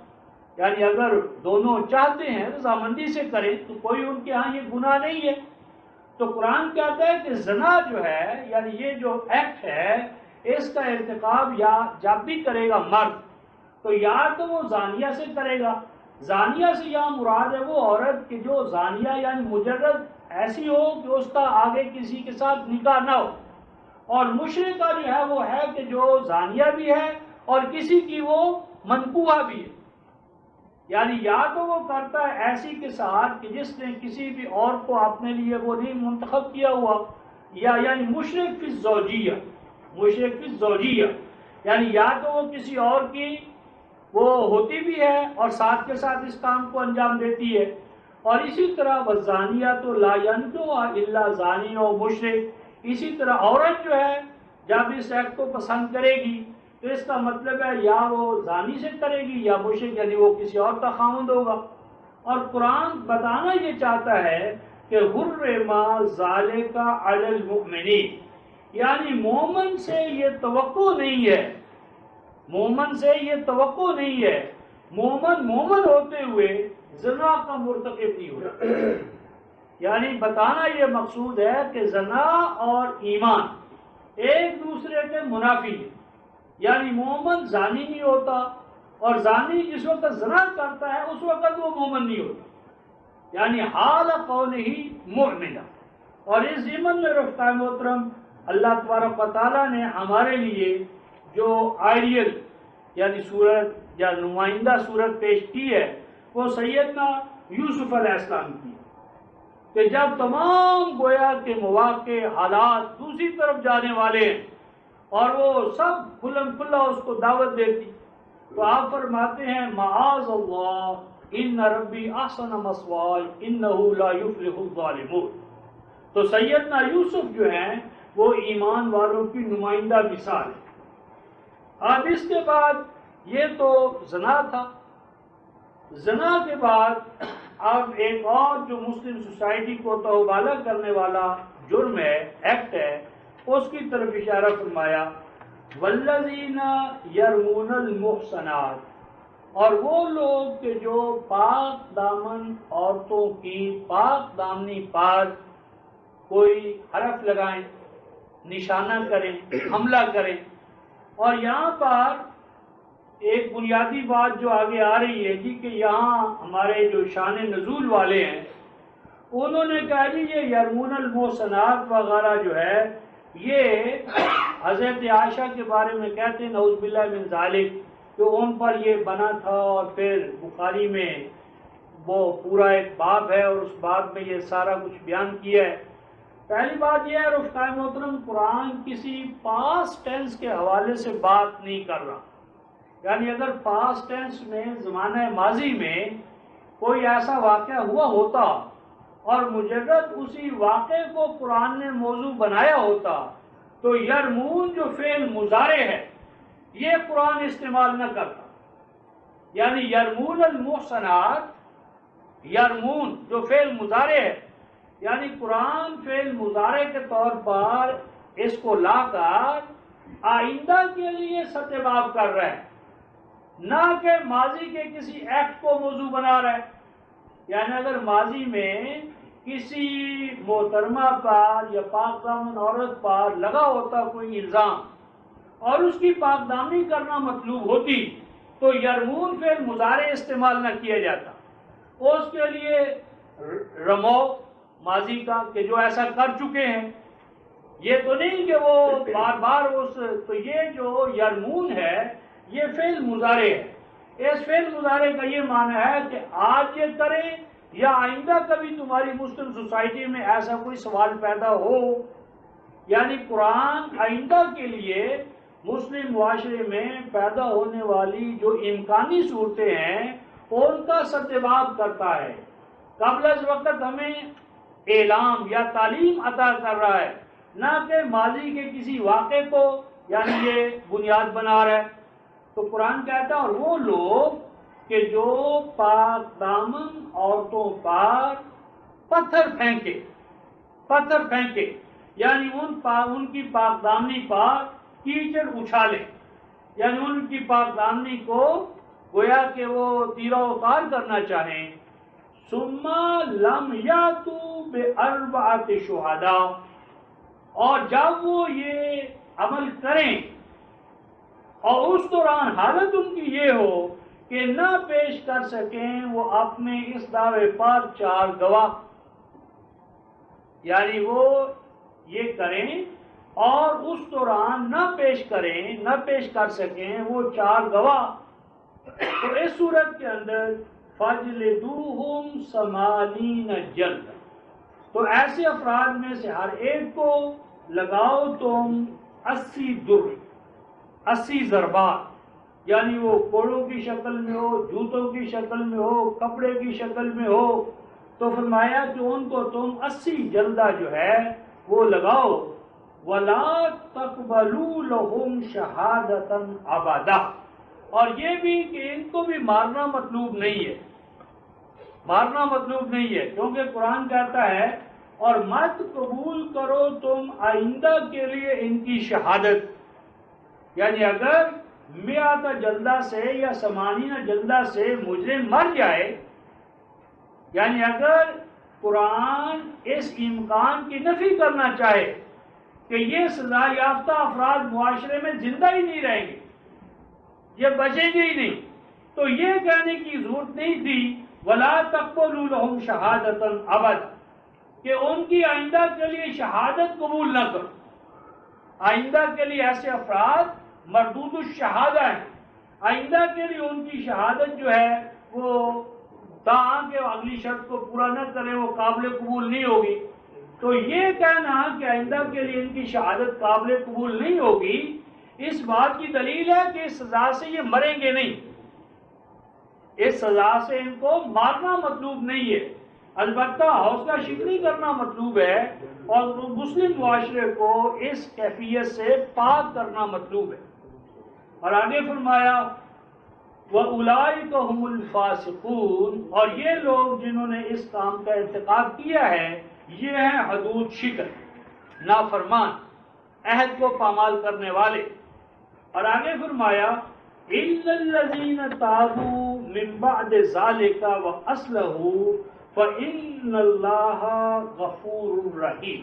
یعنی اگر دونوں چاہتے ہیں رضامندی سے کریں تو کوئی ان کے ہاں یہ گناہ نہیں ہے۔ تو قرآن کہتا ہے کہ زنا جو ہے یعنی یہ جو ایکٹ ہے اس کا ارتکاب یا جب بھی کرے گا مرد تو یا تو وہ زانیہ سے کرے گا، زانیہ سے یا مراد ہے وہ عورت کہ جو زانیہ یعنی مجرد ایسی ہو کہ اس کا آگے کسی کے ساتھ نکاح نہ ہو، اور مشرکہ جو ہے وہ ہے کہ جو زانیہ بھی ہے اور کسی کی وہ منکوحہ بھی ہے، یعنی یا تو وہ کرتا ہے ایسی کے ساتھ کہ جس نے کسی بھی اور کو اپنے لیے وہ نہیں منتخب کیا ہوا، یا یعنی مشرک فی الزوجیہ، یعنی یا تو وہ کسی اور کی وہ ہوتی بھی ہے اور ساتھ کے ساتھ اس کام کو انجام دیتی ہے، اور اسی طرح والزانیۃ لا ینکحها الا زانی و مشرک، اسی طرح عورت جو ہے جب اس ایکٹ کو پسند کرے گی تو اس کا مطلب ہے یا وہ زانی سے کرے گی یا مشرک یعنی وہ کسی اور کا خاوند ہوگا۔ اور قرآن بتانا یہ چاہتا ہے کہ حرم ذالک علی المؤمنین، یعنی مومن سے یہ توقع نہیں ہے، مومن سے یہ توقع نہیں ہے، مومن ہوتے ہوئے زنا کا مرتکب نہیں ہوتا، یعنی بتانا یہ مقصود ہے کہ زنا اور ایمان ایک دوسرے کے منافی ہیں، یعنی مومن زانی نہیں ہوتا، اور زانی جس وقت زنا کرتا ہے اس وقت وہ مومن نہیں ہوتا، یعنی حال قولہ مؤمنہ۔ اور اس ضمن میں رفقہ محترم اللہ تبارک و تعالیٰ نے ہمارے لیے جو آئیڈیل یعنی صورت یا نمائندہ صورت پیش کی ہے وہ سیدنا یوسف علیہ السلام کی، کہ جب تمام گویا کے مواقع حالات دوسری طرف جانے والے ہیں اور وہ سب کھلم کھلا اس کو دعوت دیتی، تو آپ فرماتے ہیں معاذ اللہ ان ربی احسن مثواي انه لا يفلح الظالمون۔ تو سیدنا یوسف جو ہیں وہ ایمان والوں کی نمائندہ مثال ہے۔ اب اس کے بعد یہ تو زنا تھا، زنا کے بعد اب ایک اور جو مسلم سوسائٹی کو توبالہ کرنے والا جرم ہے، ایکٹ ہے، اس کی طرف اشارہ فرمایا والذین یرمون المحصنات، اور وہ لوگ کہ جو پاک دامن عورتوں کی پاک دامنی پر کوئی حرف لگائیں، نشانہ کریں، حملہ کریں۔ اور یہاں پر ایک بنیادی بات جو آگے آ رہی ہے جی کہ یہاں ہمارے جو شان نزول والے ہیں انہوں نے کہا جی یہ یرمون المحصنات وغیرہ جو ہے یہ حضرت عائشہ کے بارے میں کہتے ہیں نعوذ باللہ من ذالک کہ ان پر یہ بنا تھا، اور پھر بخاری میں وہ پورا ایک باب ہے اور اس باب میں یہ سارا کچھ بیان کیا ہے۔ پہلی بات یہ ہے رفقائے محترم، قرآن کسی پاسٹ ٹینس کے حوالے سے بات نہیں کر رہا. یعنی اگر پاسٹ ٹینس میں زمانہ ماضی میں کوئی ایسا واقعہ ہوا ہوتا اور مجرد اسی واقعے کو قرآن نے موضوع بنایا ہوتا تو یرمون جو فعل مضارع ہے یہ قرآن استعمال نہ کرتا. یعنی یرمون المحصنات، یرمون جو فعل مضارع ہے، یعنی قرآن فعل مضارع کے طور پر اس کو لا کر آئندہ کے لیے ستباب کر رہا ہے، نہ کہ ماضی کے کسی ایکٹ کو موضوع بنا رہا ہے. یعنی اگر ماضی میں کسی محترمہ پر یا پاک دامن عورت پر لگا ہوتا کوئی الزام اور اس کی پاک دامنی کرنا مطلوب ہوتی تو یرمون فعل مضارع استعمال نہ کیا جاتا. اس کے لیے رمو ماضی کا کہ جو ایسا کر چکے ہیں، یہ تو نہیں کہ وہ بار بار تو یہ جو یرمون ہے یہ فعل مضارع ہے. اس فعل مضارع کا یہ معنی ہے کہ آج یہ کریں یا آئندہ کبھی تمہاری مسلم سوسائٹی میں ایسا کوئی سوال پیدا ہو. یعنی قرآن آئندہ کے لیے مسلم معاشرے میں پیدا ہونے والی جو امکانی صورتیں ہیں ان کا ستباب کرتا ہے. قبل از وقت ہمیں اعلام یا تعلیم عطا کر رہا ہے، نہ کہ ماضی کے کسی واقعے کو یعنی یہ بنیاد بنا رہا ہے. تو قرآن کہتا ہے اور وہ لوگ کہ جو پاک دامن عورتوں پر پتھر پھینکے یعنی ان کی پاک دامنی پر کیچڑ اچھالے، یعنی ان کی پاک دامنی کو گویا کہ وہ تیرہ وقار کرنا چاہیں. ثم لم یاتوا باربعۃ شہداء، اور جب وہ یہ عمل کریں اور اس دوران حالت ان کی یہ ہو کہ نہ پیش کر سکیں وہ اپنے اس دعوے پر 4 گواہ. یعنی وہ یہ کریں اور اس دوران نہ پیش کر سکیں وہ 4 گواہ، تو اس صورت کے اندر فَاجْلِدُوهُمْ 80 جلد، تو ایسے افراد میں سے ہر ایک کو لگاؤ تم 80 ضربات. یعنی وہ کوڑوں کی شکل میں ہو، جوتوں کی شکل میں ہو، کپڑے کی شکل میں ہو. تو فرمایا کہ ان کو تم 80 جلدہ جو ہے وہ لگاؤ. وَلَا تَقْبَلُوا لَهُمْ شَهَادَةً أَبَدًا، اور یہ بھی کہ ان کو بھی مارنا مطلوب نہیں ہے، کیونکہ قرآن کہتا ہے اور مت قبول کرو تم آئندہ کے لیے ان کی شہادت. یعنی اگر 100 جلدہ سے یا 80 جلدہ سے مجرم مر جائے، یعنی اگر قرآن اس امکان کی نفی کرنا چاہے کہ یہ سزا یافتہ افراد معاشرے میں زندہ ہی نہیں رہیں گے، یہ بچیں گے ہی نہیں، تو یہ کہنے کی ضرورت نہیں تھی وَلَا تَقْبَلُوا لَهُمْ شَهَادَةً أَبَدًا کہ ان کی آئندہ کے لیے شہادت قبول نہ کرو. آئندہ کے لیے ایسے افراد مردود الشہادہ ہیں، آئندہ کے لیے ان کی شہادت جو ہے وہ تاکہ اگلی شرط کو پورا نہ کریں وہ قابل قبول نہیں ہوگی. تو یہ کہنا کہ آئندہ کے لیے ان کی شہادت قابل قبول نہیں ہوگی، اس بات کی دلیل ہے کہ اس سزا سے یہ مریں گے نہیں، اس سزا سے ان کو مارنا مطلوب نہیں ہے، البتہ حوصلہ شکنی کرنا مطلوب ہے اور مسلم معاشرے کو اس کیفیت سے پاک کرنا مطلوب ہے. اور آگے فرمایا وَأُولَئِكَ هُمُ الْفَاسِقُونَ، اور یہ لوگ جنہوں نے اس کام کا ارتکاب کیا ہے یہ ہیں حدود شکن، نافرمان، عہد کو پامال کرنے والے. اور آگے فرمایا إِلَّا الَّذِينَ تَابُوا مِن بَعْدِ ذَلِكَ وَأَصْلَحُوا فَإِنَّ اللَّهَ غَفُورٌ رَحِيمٌ.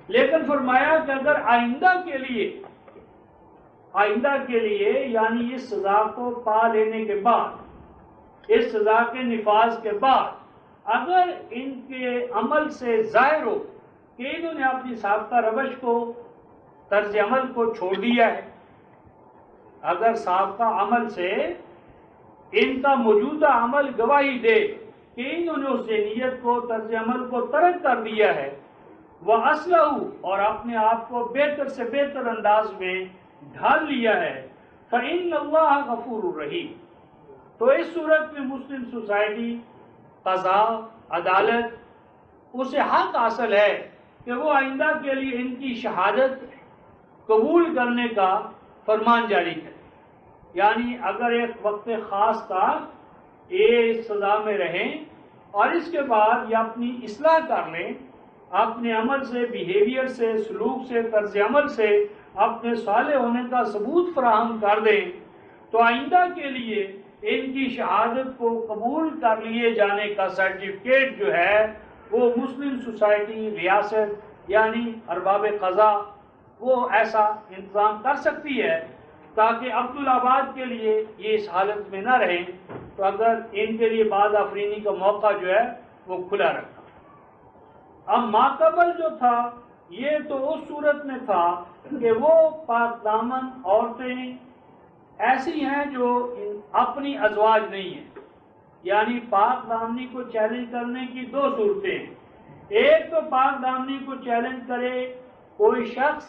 لیکن فرمایا کہ اگر آئندہ کے لیے یعنی اس سزا کو پا لینے کے بعد، اس سزا کے نفاذ کے بعد اگر ان کے عمل سے ظاہر ہو کہ انہوں نے اپنی سابقہ روش کو، طرز عمل کو چھوڑ دیا ہے، اگر سابقہ عمل سے ان کا موجودہ عمل گواہی دے کہ انہوں نے اس ذہنیت کو، طرز عمل کو ترک کر دیا ہے، وَأَصْلَحُ اور اپنے آپ کو بہتر سے بہتر انداز میں ڈھال لیا ہے فَإِنَّ اللَّهَ غَفُورٌ رَحِيمٌ. تو اس صورت میں مسلم سوسائٹی قضا عدالت اسے حق حاصل ہے کہ وہ آئندہ کے لیے ان کی شہادت قبول کرنے کا فرمان جاری کرے. یعنی اگر ایک وقت خاص کا یہ سزا میں رہیں اور اس کے بعد یہ اپنی اصلاح کر لیں، اپنے عمل سے، بیہیویئر سے، سلوک سے، طرز عمل سے اپنے صالح ہونے کا ثبوت فراہم کر دیں، تو آئندہ کے لیے ان کی شہادت کو قبول کر لیے جانے کا سرٹیفکیٹ جو ہے وہ مسلم سوسائٹی ریاست یعنی ارباب قضا وہ ایسا انتظام کر سکتی ہے تاکہ عبدالآباد کے لیے یہ اس حالت میں نہ رہیں. تو اگر ان کے لیے بعد آفرینی کا موقع جو ہے وہ کھلا رکھا. اب ماقبل جو تھا یہ تو اس صورت میں تھا کہ وہ پاک دامن عورتیں ایسی ہیں جو اپنی ازواج نہیں ہیں. یعنی پاک دامنی کو چیلنج کرنے کی دو صورتیں ہیں. ایک تو پاک دامنی کو چیلنج کرے کوئی شخص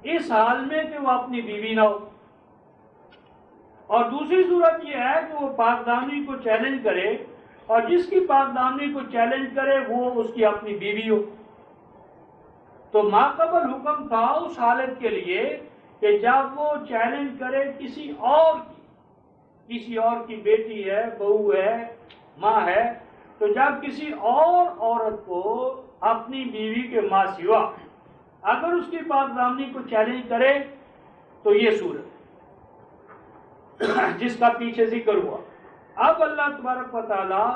اس حال میں کہ وہ اپنی بیوی نہ ہو، اور دوسری صورت یہ ہے کہ وہ پاک دامنی کو چیلنج کرے اور جس کی پاک دامنی کو چیلنج کرے وہ اس کی اپنی بیوی ہو. تو ماقبل حکم تھا اس حالت کے لیے کہ جب وہ چیلنج کرے کسی اور کی بیٹی ہے، بہو ہے، ماں ہے، تو جب کسی اور عورت کو اپنی بیوی کے ماں سوا اگر اس کی پاک دامنی کو چیلنج کرے تو یہ صورت جس کا پیچھے ذکر ہوا. اب اللہ تبارک و تعالیٰ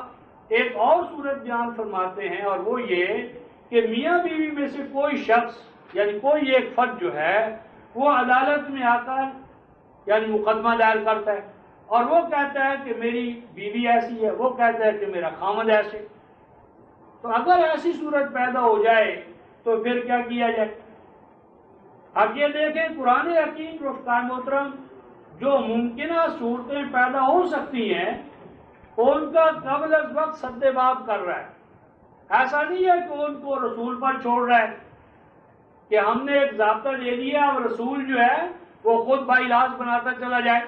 ایک اور صورت بیان فرماتے ہیں اور وہ یہ کہ میاں بیوی میں سے کوئی شخص یعنی کوئی ایک فرد جو ہے وہ عدالت میں آ کر یعنی مقدمہ دائر کرتا ہے اور وہ کہتا ہے کہ میری بیوی ایسی ہے، وہ کہتا ہے کہ میرا خامد ایسے. تو اگر ایسی صورت پیدا ہو جائے تو پھر کیا کیا جائے؟ اب یہ دیکھیں قرآن حکیم رفقائے محترم جو ممکنہ صورتیں پیدا ہو سکتی ہیں ان کا قبل از وقت سد باب کر رہا ہے. ایسا نہیں ہے کہ ان کو رسول پر چھوڑ رہا ہے کہ ہم نے ایک ضابطہ دے دیا اور رسول جو ہے وہ خود باعلاج بناتا چلا جائے.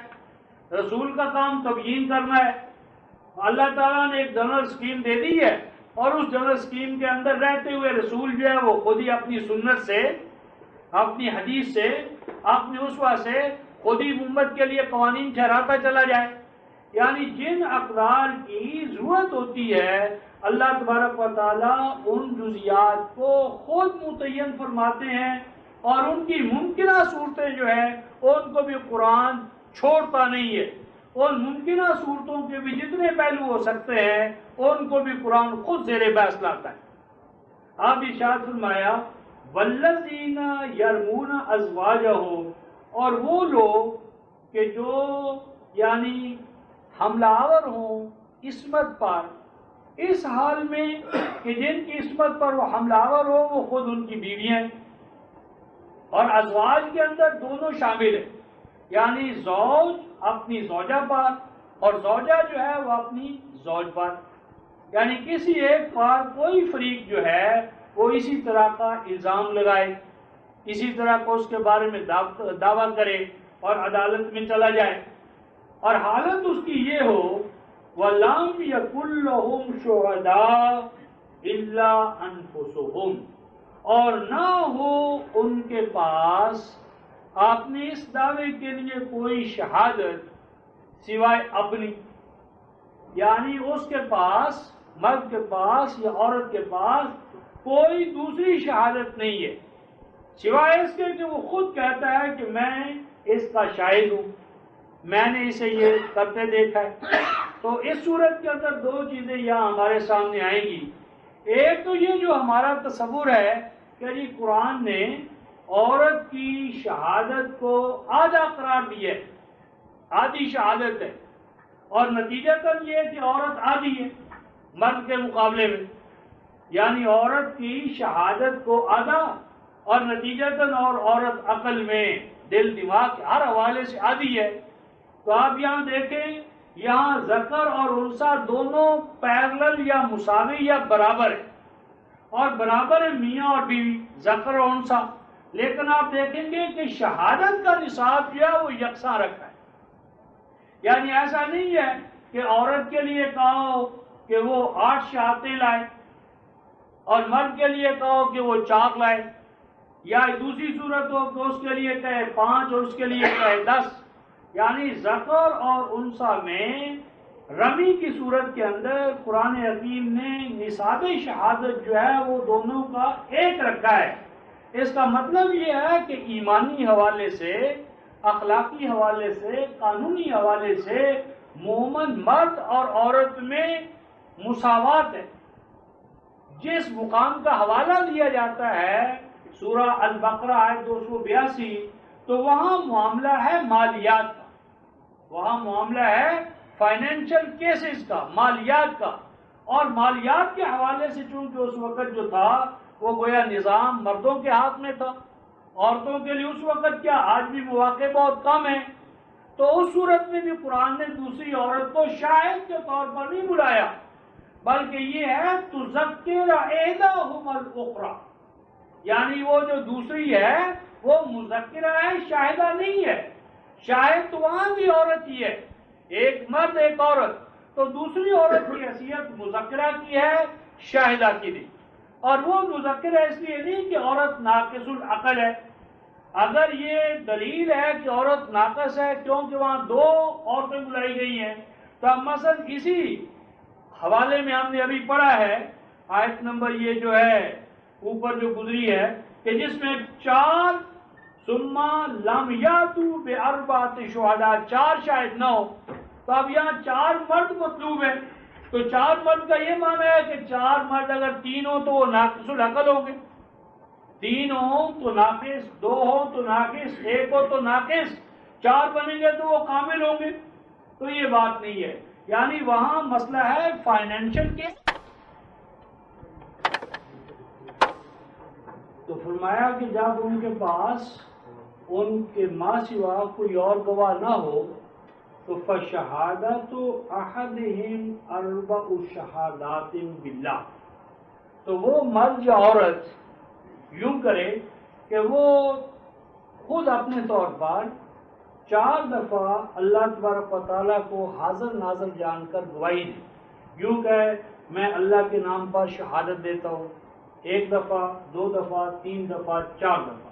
رسول کا کام تبیین کرنا ہے. اللہ تعالیٰ نے ایک جنرل اسکیم دے دی ہے اور اس جنرل اسکیم کے اندر رہتے ہوئے رسول جو ہے وہ خود ہی اپنی سنت سے، اپنی حدیث سے، اپنی اسوہ سے خود ہی امت کے لیے قوانین ٹھہراتا چلا جائے. یعنی جن اقدار کی ضرورت ہوتی ہے اللہ تبارک و تعالیٰ ان جزیات کو خود متعین فرماتے ہیں اور ان کی ممکنہ صورتیں جو ہیں ان کو بھی قرآن چھوڑتا نہیں ہے. ان ممکنہ صورتوں کے بھی جتنے پہلو ہو سکتے ہیں ان کو بھی قرآن خود زیر بحث لاتا ہے. آپ ارشاد فرمایا والذین یرمون ازواجہم، اور وہ لوگ کہ جو یعنی حملہ آور ہوں عصمت پر، اس حال میں کہ جن کی عصمت پر وہ حملہ آور ہو وہ خود ان کی بیویاں ہیں. اور ازواج کے اندر دونوں شامل ہیں، یعنی زوج اپنی زوجہ پر اور زوجہ جو ہے وہ اپنی زوج پر. یعنی کسی ایک پر کوئی فریق جو ہے وہ اسی طرح کا الزام لگائے، اسی طرح کو اس کے بارے میں دعویٰ کرے اور عدالت میں چلا جائے اور حالت اس کی یہ ہو وَلَمْ يَكُنْ لَهُمْ شُهَدَاءُ إِلَّا أَنفُسُهُمْ، اور نہ ہو ان کے پاس اپنے اس دعوے کے لیے کوئی شہادت سوائے اپنی. یعنی اس کے پاس، مرد کے پاس یا عورت کے پاس کوئی دوسری شہادت نہیں ہے سوائے اس کے کہ وہ خود کہتا ہے کہ میں اس کا شاہد ہوں، میں نے اسے یہ کرتے دیکھا ہے. تو اس صورت کے اندر دو چیزیں یہاں ہمارے سامنے آئیں گی. ایک تو یہ جو ہمارا تصور ہے کہ جی قرآن نے عورت کی شہادت کو آدھا قرار دیا ہے، آدھی شہادت ہے، اور نتیجتاً یہ کہ عورت آدھی ہے مرد کے مقابلے میں. یعنی عورت کی شہادت کو آدھا اور نتیجتاً اور عورت عقل میں، دل دماغ ہر حوالے سے آدھی ہے. تو آپ یہاں دیکھیں یہاں ذکر اور انثیٰ دونوں پیرلل یا مساوی یا برابر ہے، اور برابر ہے میاں اور بیوی. ذکر و انثى، لیکن آپ دیکھیں گے کہ شہادت کا نصاب جو ہے وہ یکساں رکھا ہے. یعنی ایسا نہیں ہے کہ عورت کے لیے کہو کہ وہ 8 شہادتیں لائے اور مرد کے لیے کہو کہ وہ 4 لائے، یا دوسری صورت ہو کہ اس کے لیے کہے 5 اور اس کے لیے کہے 10. یعنی ذکر اور انثى میں رمی کی صورت کے اندر قرآن حکیم نے نصاب شہادت جو ہے وہ دونوں کا ایک رکھا ہے. اس کا مطلب یہ ہے کہ ایمانی حوالے سے، اخلاقی حوالے سے، قانونی حوالے سے مومن مرد اور عورت میں مساوات ہے. جس مقام کا حوالہ دیا جاتا ہے سورہ البقرہ آیت 282، تو وہاں معاملہ ہے مالیات کا، وہاں معاملہ ہے فائنینشل کیسز کا، مالیات کا. اور مالیات کے حوالے سے چونکہ اس وقت جو تھا وہ گویا نظام مردوں کے ہاتھ میں تھا، عورتوں کے لیے اس وقت کیا، آج بھی مواقع بہت کم ہیں، تو اس صورت میں بھی قرآن نے دوسری عورت کو شاہد کے طور پر نہیں بلایا، بلکہ یہ ہے تذکر احداہما الاخری، یعنی وہ جو دوسری ہے وہ مذکرہ ہے، شاہدہ نہیں ہے. شاہد تو وہاں بھی عورت ہی ہے، ایک مرد ایک عورت، تو دوسری عورت کی حیثیت مذکرہ کی ہے، شاہدہ کی نہیں. اور وہ مذکرہ اس لیے نہیں کہ عورت ناقص العقل ہے. اگر یہ دلیل ہے کہ عورت ناقص ہے کیونکہ وہاں 2 عورتیں بلائی گئی ہیں، تو اب مثلا اسی حوالے میں ہم نے ابھی پڑھا ہے آیت نمبر یہ جو ہے اوپر جو گزری ہے کہ جس میں 4 ثم لم یاتوا باربعۃ شہداء، 4 شاہد نہ ہو، تو اب یہاں 4 مرد مطلوب ہیں. تو 4 مرد کا یہ معنی ہے کہ 4 مرد اگر 3 ہوں تو وہ ناقص العقل ہوں گے، 3 ہوں تو ناقص، 2 ہوں تو ناقص، 1 ہو تو ناقص، 4 بنیں گے تو وہ کامل ہوں گے. تو یہ بات نہیں ہے، یعنی وہاں مسئلہ ہے فائنینشل کے. تو فرمایا کہ جب ان کے پاس ان کے ماں سوا کوئی اور گواہ نہ ہو تو فشہادت احدہم 4 شہادات باللہ، تو وہ مرد یا عورت یوں کرے کہ وہ خود اپنے طور پر 4 دفعہ اللہ تبارک و تعالیٰ کو حاضر ناظر جان کر گواہی دے. یوں کہے میں اللہ کے نام پر شہادت دیتا ہوں، 1 دفعہ، 2 دفعہ، 3 دفعہ، 4 دفعہ.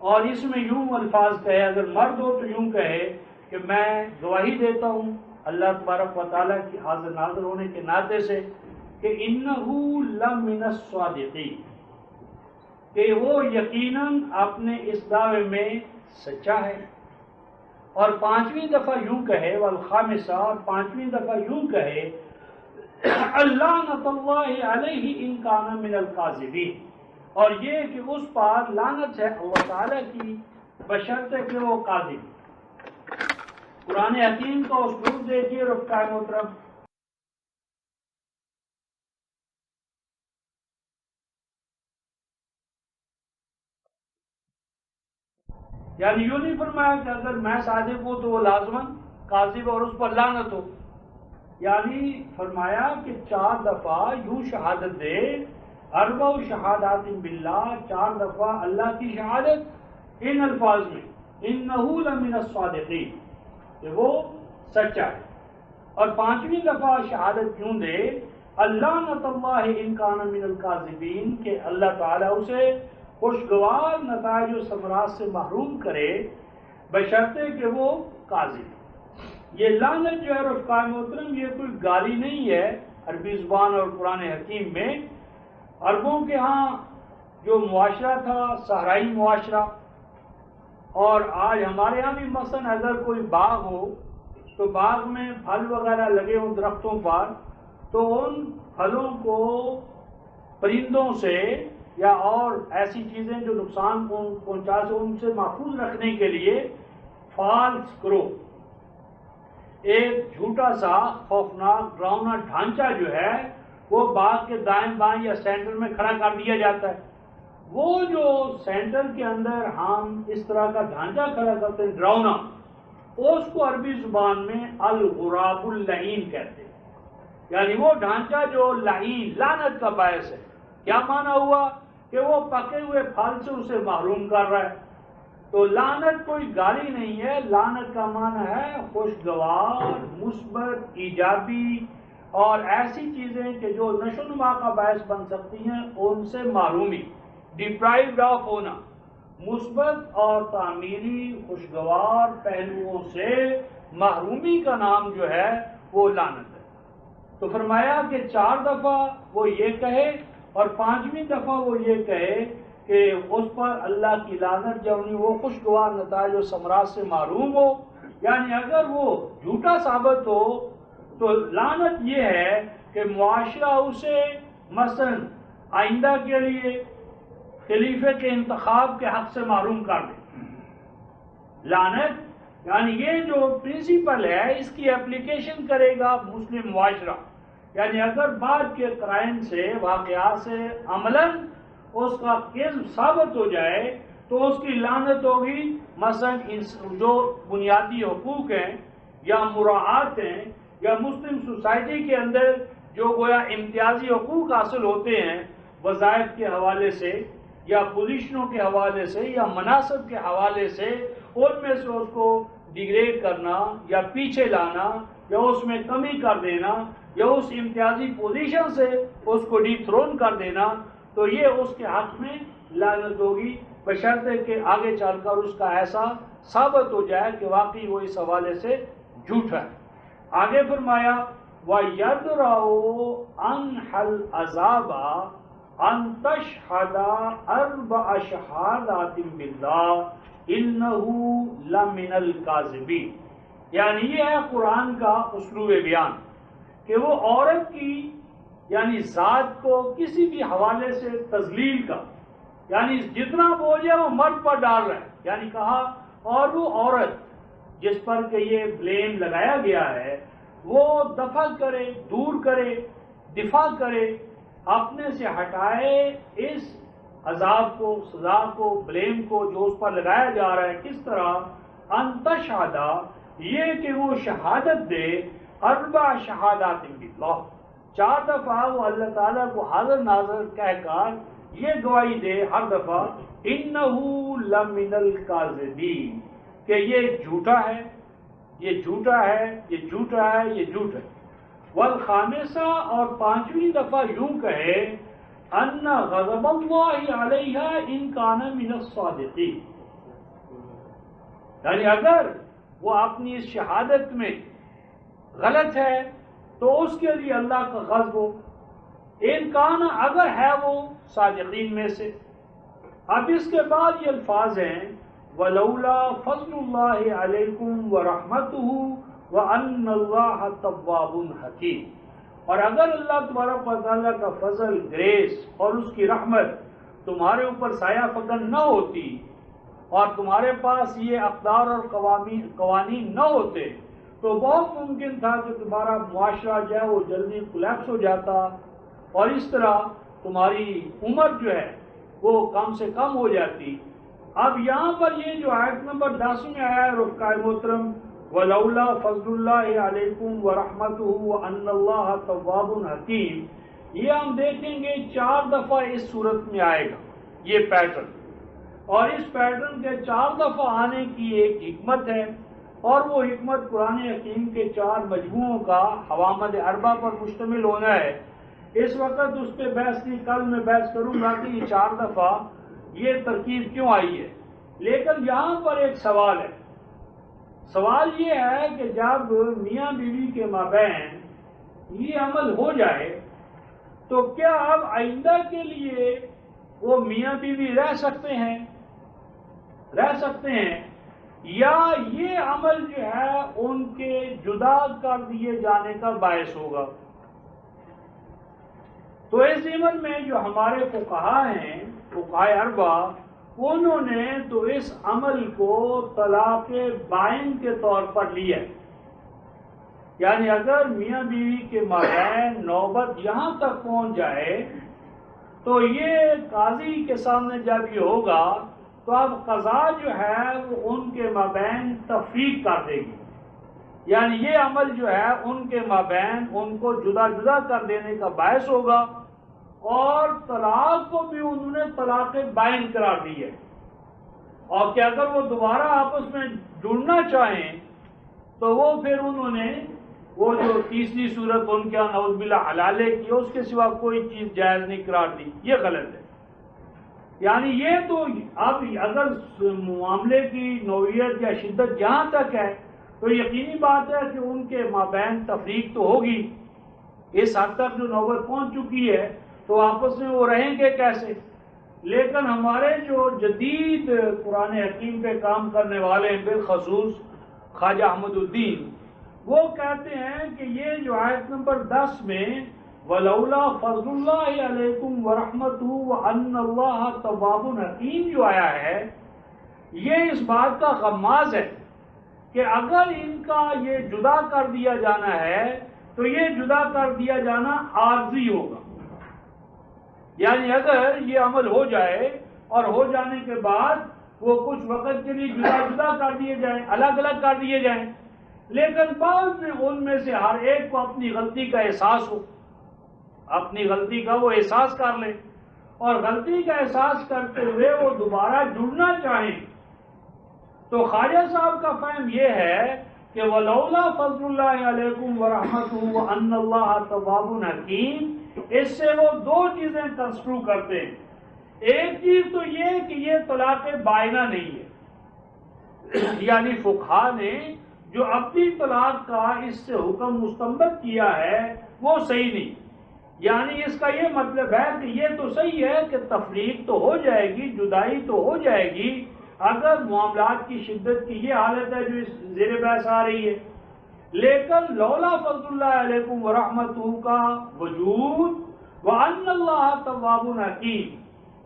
اور اس میں یوں الفاظ کہے، اگر مرد ہو تو یوں کہے کہ میں گواہی دیتا ہوں اللہ تبارک و تعالیٰ کی حاضر ناظر ہونے کے ناطے سے کہ انہو لمن الصادقین، کہ وہ یقیناً اپنے اس دعوے میں سچا ہے. اور 5ویں دفعہ یوں کہے والخامسہ، اور 5ویں دفعہ یوں کہے لعنۃ اللہ علیہ ان کان من الکاذبین، اور یہ کہ اس پر لعنت ہے اللہ تعالیٰ کی بشرطے کہ وہ کاذب. قرآن حکیم کا اسلوب دیکھیے رفقائے محترم. یعنی یوں نہیں فرمایا کہ اگر میں صادق ہوں تو وہ لازماً کاذب اور اس پر لعنت ہو. یعنی فرمایا کہ 4 دفعہ یوں شہادت دے، 4 شہادات باللہ، 4 دفعہ اللہ کی شہادت ان الفاظ میں انہو لمن الصادقین، کہ وہ سچا ہے. اور 5ویں دفعہ شہادت کیوں دے لعنۃ اللہ ان کان من الکاذبین، کہ اللہ تعالیٰ اسے خوشگوار نتائج و ثمرات سے محروم کرے بشرطے کہ وہ کاذب. یہ لعنت جو ہے رفقائے محترم یہ کوئی گالی نہیں ہے عربی زبان اور قرآن حکیم میں. عربوں کے ہاں جو معاشرہ تھا صحرائی معاشرہ، اور آج ہمارے یہاں بھی مثلا اگر کوئی باغ ہو تو باغ میں پھل وغیرہ لگے ہوں درختوں پر، تو ان پھلوں کو پرندوں سے یا اور ایسی چیزیں جو نقصان پہنچا سے ان سے محفوظ رکھنے کے لیے فالس گرو، ایک جھوٹا سا خوفناک ڈراؤنا ڈھانچہ جو ہے وہ باغ کے دائیں بائیں یا سینٹر میں کھڑا کر دیا جاتا ہے. وہ جو سینٹر کے اندر ہم اس طرح کا ڈھانچہ کھڑا کرتے ہیں ڈراؤنا، اس کو عربی زبان میں الغراب اللعین کہتے ہیں. یعنی وہ ڈھانچہ جو لعین لعنت کا باعث ہے. کیا معنی ہوا کہ وہ پکے ہوئے پھل سے اسے محروم کر رہا ہے. تو لعنت کوئی گالی نہیں ہے، لعنت کا معنی ہے خوشگوار، مثبت، ایجابی اور ایسی چیزیں کہ جو نشو و نما کا باعث بن سکتی ہیں ان سے محرومی، ڈپرائیوڈ آف ہونا. مثبت اور تعمیری خوشگوار پہلوؤں سے محرومی کا نام جو ہے وہ لعنت ہے. تو فرمایا کہ 4 دفعہ وہ یہ کہے اور 5ویں دفعہ وہ یہ کہے کہ اس پر اللہ کی لعنت جونی وہ خوشگوار نتائج و ثمرات سے محروم ہو. یعنی اگر وہ جھوٹا ثابت ہو تو لعنت یہ ہے کہ معاشرہ اسے مثلا آئندہ کے لیے خلیفے کے انتخاب کے حق سے محروم کر دے. لعنت یعنی یہ جو پرنسپل ہے اس کی اپلیکیشن کرے گا مسلم معاشرہ. یعنی اگر بعد کے قرائن سے واقعات سے عملاً اس کا کذب ثابت ہو جائے تو اس کی لعنت ہوگی. مثلا جو بنیادی حقوق ہیں یا مراعات ہیں یا مسلم سوسائٹی کے اندر جو گویا امتیازی حقوق حاصل ہوتے ہیں وظائف کے حوالے سے یا پوزیشنوں کے حوالے سے یا مناصب کے حوالے سے، ان میں سے اس کو ڈیگریڈ کرنا یا پیچھے لانا یا اس میں کمی کر دینا یا اس امتیازی پوزیشن سے اس کو ڈی تھرون کر دینا، تو یہ اس کے حق میں لعنت ہوگی، بشرطے کہ آگے چل کر اس کا ایسا ثابت ہو جائے کہ واقعی وہ اس حوالے سے جھوٹا ہے. آگے فرمایا وَيَدْرَعُ عَنْهَا الْعَذَابَ أَن تَشْهَدَ 4 شَهَادَاتٍ بِاللَّهِ إِنَّهُ لَمِنَ الْكَاذِبِينَ. یعنی یہ ہے قرآن کا اسلوب بیان کہ وہ عورت کی یعنی ذات کو کسی بھی حوالے سے تذلیل کا، یعنی جتنا بوجھ ہے وہ مرد پر ڈال رہا ہے. یعنی کہا اور وہ عورت جس پر کہ یہ بلیم لگایا گیا ہے وہ دفع کرے، دور کرے، دفاع کرے، اپنے سے ہٹائے اس عذاب کو، سزا کو، بلیم کو جو اس پر لگایا جا رہا ہے. کس طرح؟ ان تشہدہ، یہ کہ وہ شہادت دے 4 شہادات باللہ، 4 دفعہ وہ اللہ تعالیٰ کو حاضر ناظر کہہ کر یہ گواہی دے ہر دفعہ انہو لمن الکاذبین، کہ یہ جھوٹا ہے، یہ جھوٹا ہے، یہ جھوٹا ہے، یہ جھوٹ ہے. والخامسہ، اور 5ویں دفعہ یوں کہے ان غضب اللہ علیہا ان کان من الصادقین، یعنی اگر وہ اپنی اس شہادت میں غلط ہے تو اس کے لیے اللہ کا غضب ہو، ان کان، اگر ہے وہ صادقین میں سے. اب اس کے بعد یہ الفاظ ہیں وَلَوْلَا فَضْلُ اللَّهِ عَلَيْكُمْ وَرَحْمَتُهُ وَأَنَّ اللَّهَ تَوَّابٌ حَكِيمٌ. اور اگر اللہ تبارک و تعالیٰ کا فضل، گریس اور اس کی رحمت تمہارے اوپر سایہ فکن نہ ہوتی اور تمہارے پاس یہ اقدار اور قوانین نہ ہوتے تو بہت ممکن تھا کہ تمہارا معاشرہ جو ہے وہ جلدی کولیپس ہو جاتا اور اس طرح تمہاری عمر جو ہے وہ کم سے کم ہو جاتی. اب یہاں پر یہ جو آیت نمبر 10 میں آیا ہے رفقائے محترم وَلَوْلَا فَضْلُ اللَّهِ عَلَيْكُمْ وَرَحْمَتُهُ وَأَنَّ اللَّهَ تَوَّابٌ حَكِيمٌ، یہ ہم دیکھیں گے 4 دفعہ اس صورت میں آئے گا یہ پیٹرن، اور اس پیٹرن کے 4 دفعہ آنے کی ایک حکمت ہے، اور وہ حکمت قرآن حکیم کے 4 مجموعوں کا حوامد اربع پر مشتمل ہونا ہے. اس وقت اس پہ بحث نہیں، کل میں بحث کروں گا کہ یہ 4 دفعہ یہ ترکیب کیوں آئی ہے. لیکن یہاں پر ایک سوال ہے، سوال یہ ہے کہ جب میاں بیوی کے مابین یہ عمل ہو جائے تو کیا اب آئندہ کے لیے وہ میاں بیوی رہ سکتے ہیں یا یہ عمل جو ہے ان کے جدا کر دیے جانے کا باعث ہوگا؟ تو اس ضمن میں جو ہمارے فقہاء ہیں، فقہاء اربع، انہوں نے تو اس عمل کو طلاق بائن کے طور پر لیا، یعنی اگر میاں بیوی کے مابین نوبت یہاں تک پہنچ جائے تو یہ قاضی کے سامنے جب یہ ہوگا تو اب قضا جو ہے وہ ان کے مابین تفریق کر دے گی، یعنی یہ عمل جو ہے ان کے مابین ان کو جدا جدا کر دینے کا باعث ہوگا. اور طلاق کو بھی انہوں نے طلاق بائن قرار دی ہے، اور کہ اگر وہ دوبارہ آپس میں جڑنا چاہیں تو وہ پھر انہوں نے وہ جو تیسری صورت ان کے نعوذ باللہ حلالے کی، اس کے سوا کوئی چیز جائز نہیں قرار دی، یہ غلط ہے۔ یعنی یہ تو اب اگر معاملے کی نوعیت یا شدت جہاں تک ہے تو یقینی بات ہے کہ ان کے مابین تفریق تو ہوگی، اس حد تک جو نوبت پہنچ چکی ہے تو آپس میں وہ رہیں گے کیسے؟ لیکن ہمارے جو جدید قرآن حکیم پہ کام کرنے والے ہیں، بالخصوص خواجہ احمد الدین، وہ کہتے ہیں کہ یہ جو آیت نمبر 10 میں وَلَوْلَا فَضْلُ اللَّهِ عَلَيْكُمْ وَرَحْمَتُهُ وَأَنَّ اللَّهَ تَوَّابٌ حَكِيمٌ جو آیا ہے، یہ اس بات کا غماز ہے کہ اگر ان کا یہ جدا کر دیا جانا ہے تو یہ جدا کر دیا جانا عارضی ہوگا، یعنی اگر یہ عمل ہو جائے اور ہو جانے کے بعد وہ کچھ وقت کے لیے جدا جدا کر دیے جائیں، الگ الگ کر دیے جائیں، لیکن بعد میں ان میں سے ہر ایک کو اپنی غلطی کا احساس ہو، اپنی غلطی کا وہ احساس کر لیں، اور غلطی کا احساس کرتے ہوئے وہ دوبارہ جڑنا چاہیں، تو خواجہ صاحب کا فہم یہ ہے کہ وَلَوْلَا فَضْلُ اللَّهِ عَلَيْكُمْ وَرَحْمَتُهُ وَأَنَّ اللَّهَ تَوَّابٌ حَكِيمٌ، اس سے وہ دو چیزیں کنسٹرو کرتے ہیں۔ ایک چیز تو یہ کہ یہ طلاق بائنہ نہیں ہے، یعنی فقہا نے جو اپنی طلاق کا اس سے حکم مستنبط کیا ہے وہ صحیح نہیں، یعنی اس کا یہ مطلب ہے کہ یہ تو صحیح ہے کہ تفریق تو ہو جائے گی، جدائی تو ہو جائے گی اگر معاملات کی شدت کی یہ حالت ہے جو اس زیر بحث آ رہی ہے، لیکن لولا فضل اللہ علیکم ورحمتہ کا وجود وَأَنَّ اللَّهَ تَوَّابٌ حَكِيمٌ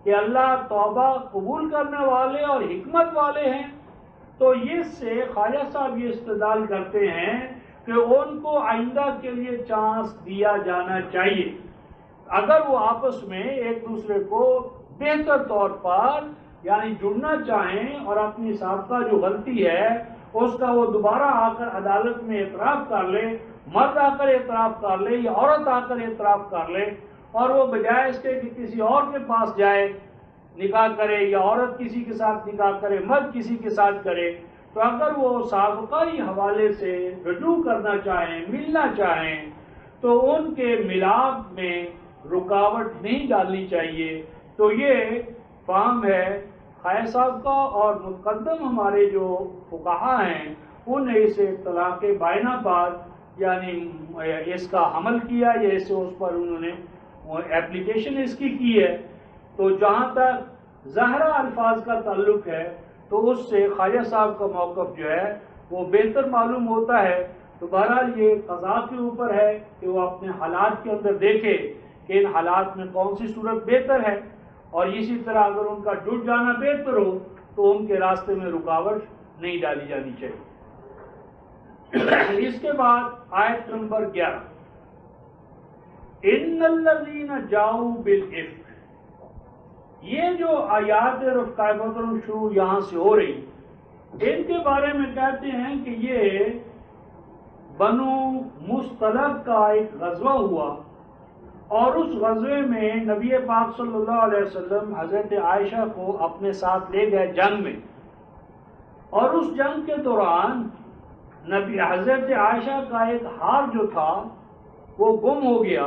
کہ اللہ توبہ قبول کرنے والے اور حکمت والے ہیں، تو اس سے خواجہ صاحب یہ استدلال کرتے ہیں کہ ان کو آئندہ کے لیے چانس دیا جانا چاہیے، اگر وہ آپس میں ایک دوسرے کو بہتر طور پر یعنی جڑنا چاہیں اور اپنی سابقہ جو غلطی ہے اس کا وہ دوبارہ آ کر عدالت میں اعتراف کر لے، مرد آ کر اعتراف کر لے یا عورت آ کر اعتراف کر لے، اور وہ بجائے اس کے کہ کسی اور کے پاس جائے نکاح کرے یا عورت کسی کے ساتھ نکاح کرے، مرد کسی کے ساتھ کرے، تو اگر وہ سابقائی حوالے سے رجوع کرنا چاہیں، ملنا چاہیں، تو ان کے ملاپ میں رکاوٹ نہیں ڈالنی چاہیے۔ تو یہ فہم ہے خواجہ صاحب کا، اور مقدم ہمارے جو فقہا ہیں انہوں نے اسے طلاق بائنہ پر یعنی اس کا حمل کیا یا اسے اس پر انہوں نے اپلیکیشن اس کی ہے۔ تو جہاں تک ظاہرہ الفاظ کا تعلق ہے تو اس سے خواجہ صاحب کا موقف جو ہے وہ بہتر معلوم ہوتا ہے۔ تو بہرحال یہ قضا کے اوپر ہے کہ وہ اپنے حالات کے اندر دیکھے کہ ان حالات میں کون سی صورت بہتر ہے، اور اسی طرح اگر ان کا جڑ جانا بہتر ہو تو ان کے راستے میں رکاوٹ نہیں ڈالی جانی چاہیے۔ اس کے بعد آیت نمبر 11 ان الذین جاؤوا بالافک، یہ جو آیات رفقۂ محترم شروع یہاں سے ہو رہی ان کے بارے میں کہتے ہیں کہ یہ بنو مصطلق کا ایک غزوہ ہوا، اور اس غزوے میں نبی پاک صلی اللہ علیہ وسلم حضرت عائشہ کو اپنے ساتھ لے گئے جنگ میں، اور اس جنگ کے دوران نبی حضرت عائشہ کا ایک ہار جو تھا وہ گم ہو گیا،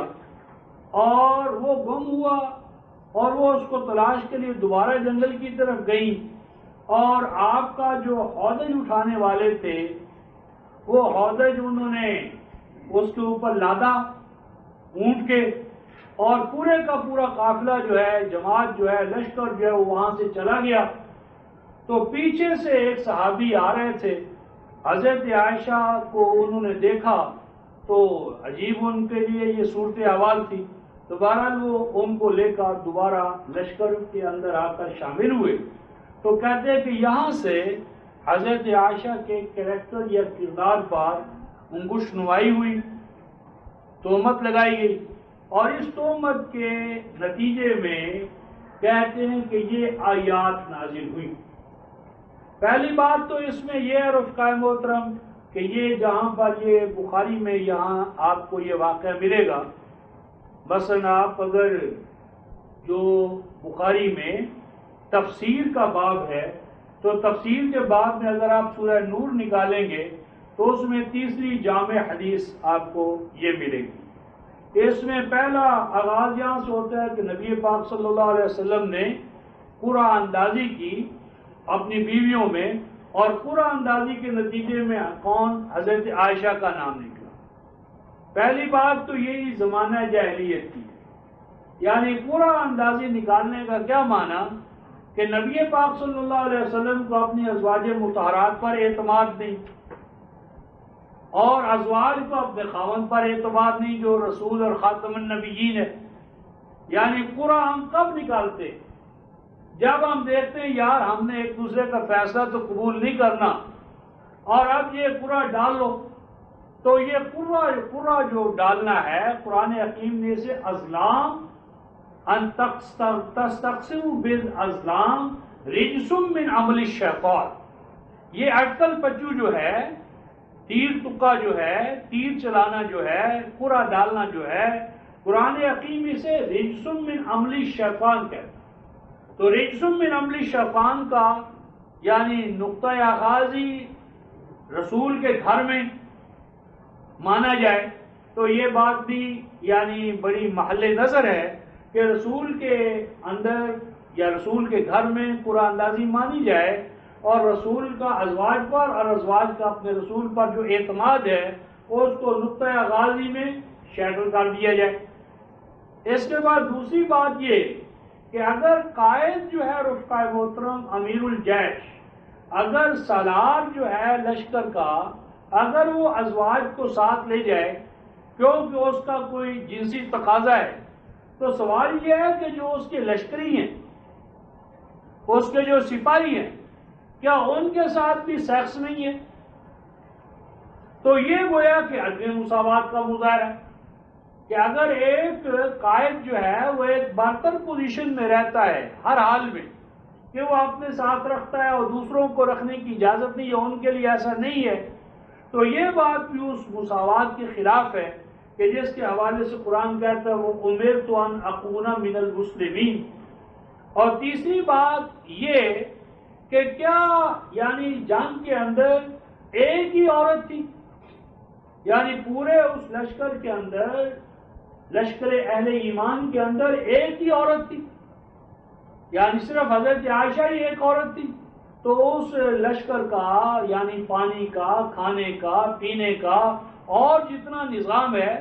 اور وہ گم ہوا اور وہ اس کو تلاش کے لیے دوبارہ جنگل کی طرف گئی، اور آپ کا جو ہودج اٹھانے والے تھے وہ ہودج انہوں نے اس کے اوپر لادا اونٹ کے، اور پورے کا پورا قافلہ جو ہے، جماعت جو ہے، لشکر جو ہے وہ وہاں سے چلا گیا۔ تو پیچھے سے ایک صحابی آ رہے تھے، حضرت عائشہ کو انہوں نے دیکھا تو عجیب ان کے لیے یہ صورتحال تھی، تو بہرحال وہ ان کو لے کر دوبارہ لشکر کے اندر آ کر شامل ہوئے۔ تو کہتے ہیں کہ یہاں سے حضرت عائشہ کے کریکٹر یا کردار پر انگشت نمائی ہوئی، تہمت لگائی گئی، اور اس تہمت کے نتیجے میں کہتے ہیں کہ یہ آیات نازل ہوئی۔ پہلی بات تو اس میں یہ ہے رفقائے محترم کہ یہ جہاں پر یہ بخاری میں یہاں آپ کو یہ واقعہ ملے گا، مثلا آپ اگر جو بخاری میں تفسیر کا باب ہے، تو تفسیر کے باب میں اگر آپ سورہ نور نکالیں گے تو اس میں تیسری جامع حدیث آپ کو یہ ملے گی۔ اس میں پہلا آغاز یہاں سے ہوتا ہے کہ نبی پاک صلی اللہ علیہ وسلم نے قرآن اندازی کی اپنی بیویوں میں، اور قرآن اندازی کے نتیجے میں کون؟ حضرت عائشہ کا نام نکلا۔ پہلی بات تو یہی زمانہ جاہلیت کی، یعنی قرآن اندازی نکالنے کا کیا معنی کہ نبی پاک صلی اللہ علیہ وسلم کو اپنی ازواج مطہرات پر اعتماد نہیں، اور ازواج کو اپنے خاوند پر اعتماد نہیں جو رسول اور خاتم النبیین ہے۔ یعنی قرآن ہم کب نکالتے؟ جب ہم دیکھتے ہیں یار ہم نے ایک دوسرے کا فیصلہ تو قبول نہیں کرنا، اور اب یہ قرآن ڈال لو، تو یہ قرآن جو ڈالنا ہے قرآن حکیم نے اسے ازلام ان تستقسموا بالازلام رجس من عمل الشیطان، یہ اٹکل پچو جو ہے، تیر تکا جو ہے، تیر چلانا جو ہے، قرآن ڈالنا جو ہے، قرآن حکیم اسے رجس من عمل الشیطان کہتا ہے۔ تو رجس من عمل الشیطان کا یعنی نقطۂ آغازی رسول کے گھر میں مانا جائے تو یہ بات بھی یعنی بڑی محل نظر ہے کہ رسول کے اندر یا رسول کے گھر میں قرآن اندازی مانی جائے، اور رسول کا ازواج پر اور ازواج کا اپنے رسول پر جو اعتماد ہے اس کو نقطۂ آغازی میں شیڈل کر دیا جائے۔ اس کے بعد دوسری بات یہ کہ اگر قائد جو ہے رفقا محترم امیر الجیش، اگر سالار جو ہے لشکر کا، اگر وہ ازواج کو ساتھ لے جائے کیونکہ اس کا کوئی جنسی تقاضا ہے، تو سوال یہ ہے کہ جو اس کے لشکری ہیں، اس کے جو سپاہی ہیں، کیا ان کے ساتھ بھی سیکس نہیں ہے؟ تو یہ گویا کہ عدم مساوات کا مظاہرہ ہے کہ اگر ایک قائد جو ہے وہ ایک برتر پوزیشن میں رہتا ہے ہر حال میں کہ وہ اپنے ساتھ رکھتا ہے اور دوسروں کو رکھنے کی اجازت نہیں ہے، ان کے لیے ایسا نہیں ہے، تو یہ بات بھی اس مساوات کے خلاف ہے کہ جس کے حوالے سے قرآن کہتا ہے وہ امرت ان اکون من المسلمین۔ اور تیسری بات یہ کہ کیا یعنی جنگ کے اندر ایک ہی عورت تھی، یعنی پورے اس لشکر کے اندر، لشکر اہل ایمان کے اندر ایک ہی عورت تھی، یعنی صرف حضرت عائشہ ہی ایک عورت تھی، تو اس لشکر کا یعنی پانی کا، کھانے کا، پینے کا اور جتنا نظام ہے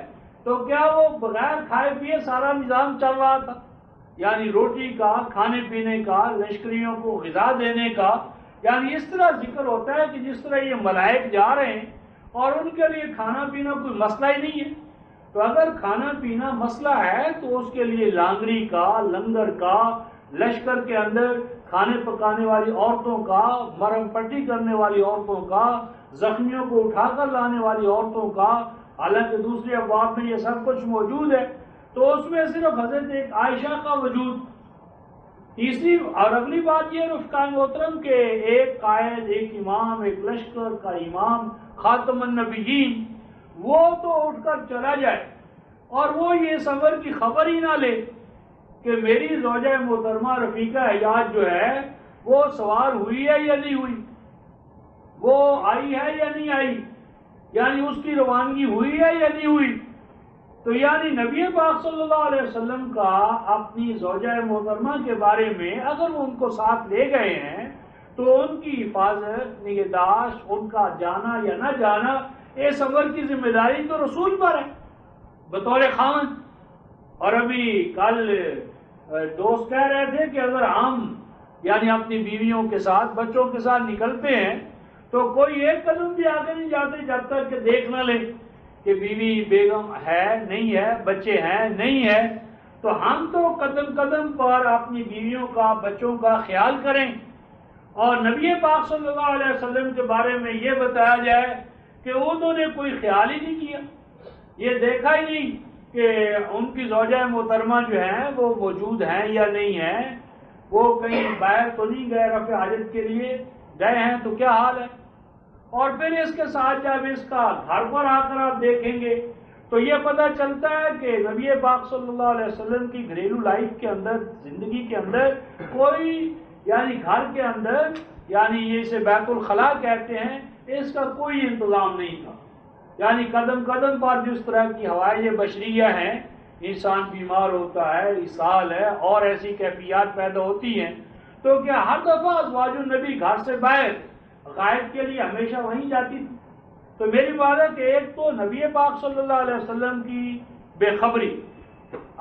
تو کیا وہ بغیر کھائے پیے سارا نظام چل رہا تھا؟ یعنی روٹی کا، کھانے پینے کا، لشکریوں کو غذا دینے کا، یعنی اس طرح ذکر ہوتا ہے کہ جس طرح یہ ملائک جا رہے ہیں اور ان کے لیے کھانا پینا کوئی مسئلہ ہی نہیں ہے۔ تو اگر کھانا پینا مسئلہ ہے تو اس کے لیے لانگری کا، لنگر کا، لشکر کے اندر کھانے پکانے والی عورتوں کا، مرہم پٹی کرنے والی عورتوں کا، زخمیوں کو اٹھا کر لانے والی عورتوں کا، حالانکہ دوسرے ابواب میں یہ سب کچھ موجود ہے، تو اس میں صرف حضرت ایک عائشہ کا وجود۔ تیسری اور اگلی بات یہ رفقا محترم کہ ایک قائد، ایک امام، ایک لشکر کا امام خاتم النبیین، وہ تو اٹھ کر چلا جائے اور وہ یہ سفر کی خبر ہی نہ لے کہ میری زوجہ محترمہ رفیقہ حجاج جو ہے وہ سوار ہوئی ہے یا نہیں ہوئی، وہ آئی ہے یا نہیں آئی، یعنی اس کی روانگی ہوئی ہے یا نہیں ہوئی۔ تو یعنی نبی پاک صلی اللہ علیہ وسلم کا اپنی زوجہ محترمہ کے بارے میں اگر وہ ان کو ساتھ لے گئے ہیں تو ان کی حفاظت، نگہداشت، ان کا جانا یا نہ جانا، یہ سفر کی ذمہ داری تو رسول پر ہے بطور خاوند۔ اور ابھی کل دوست کہہ رہے تھے کہ اگر ہم یعنی اپنی بیویوں کے ساتھ، بچوں کے ساتھ نکلتے ہیں تو کوئی ایک قدم بھی آگے نہیں جاتے جب تک کہ دیکھ نہ لیں کہ بیوی بیگم ہے نہیں ہے، بچے ہیں نہیں ہے۔ تو ہم تو قدم قدم پر اپنی بیویوں کا، بچوں کا خیال کریں، اور نبی پاک صلی اللہ علیہ وسلم کے بارے میں یہ بتایا جائے کہ انہوں نے کوئی خیال ہی نہیں کیا، یہ دیکھا ہی نہیں کہ ان کی زوجہ محترمہ جو ہیں وہ موجود ہیں یا نہیں ہیں، وہ کہیں باہر تو نہیں گئے، رفع حاجت کے لیے گئے ہیں تو کیا حال ہے۔ اور پھر اس کے ساتھ جب اس کا گھر پر آ کر آپ دیکھیں گے تو یہ پتہ چلتا ہے کہ نبی پاک صلی اللہ علیہ وسلم کی گھریلو لائف کے اندر، زندگی کے اندر کوئی یعنی گھر کے اندر یعنی یہ اسے بیت الخلاء کہتے ہیں، اس کا کوئی انتظام نہیں تھا. یعنی قدم قدم پر جس طرح کی ہوائیں بشریہ ہیں، انسان بیمار ہوتا ہے، اسہال ہے اور ایسی کیفیات پیدا ہوتی ہیں، تو کیا ہر دفعہ ازواج النبی گھر سے باہر غائب کے لیے ہمیشہ وہیں جاتی تھی؟ تو میری بات ہے کہ ایک تو نبی پاک صلی اللہ علیہ وسلم کی بے خبری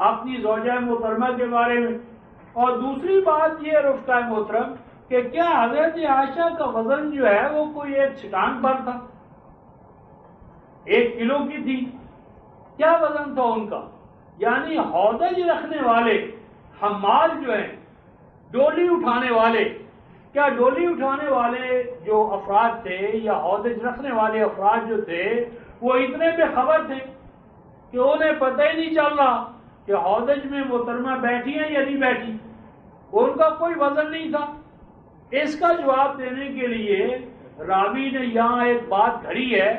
اپنی زوجہ محترمہ کے بارے میں، اور دوسری بات یہ رفقہ محترم کہ کیا حضرت عائشہ کا وزن جو ہے وہ کوئی ایک چٹان پر تھا، 1 کلو کی تھی؟ کیا وزن تھا ان کا؟ یعنی ہودج رکھنے والے حمال جو ہیں، ڈولی اٹھانے والے، کیا ڈولی اٹھانے والے جو افراد تھے یا ہودج رکھنے والے افراد جو تھے وہ اتنے بے خبر تھے کہ انہیں پتہ ہی نہیں چل رہا کہ ہودج میں محترمہ بیٹھی ہیں یا نہیں بیٹھی؟ ان کا کوئی وزن نہیں تھا. اس کا جواب دینے کے لیے راوی نے یہاں ایک بات گھڑی ہے،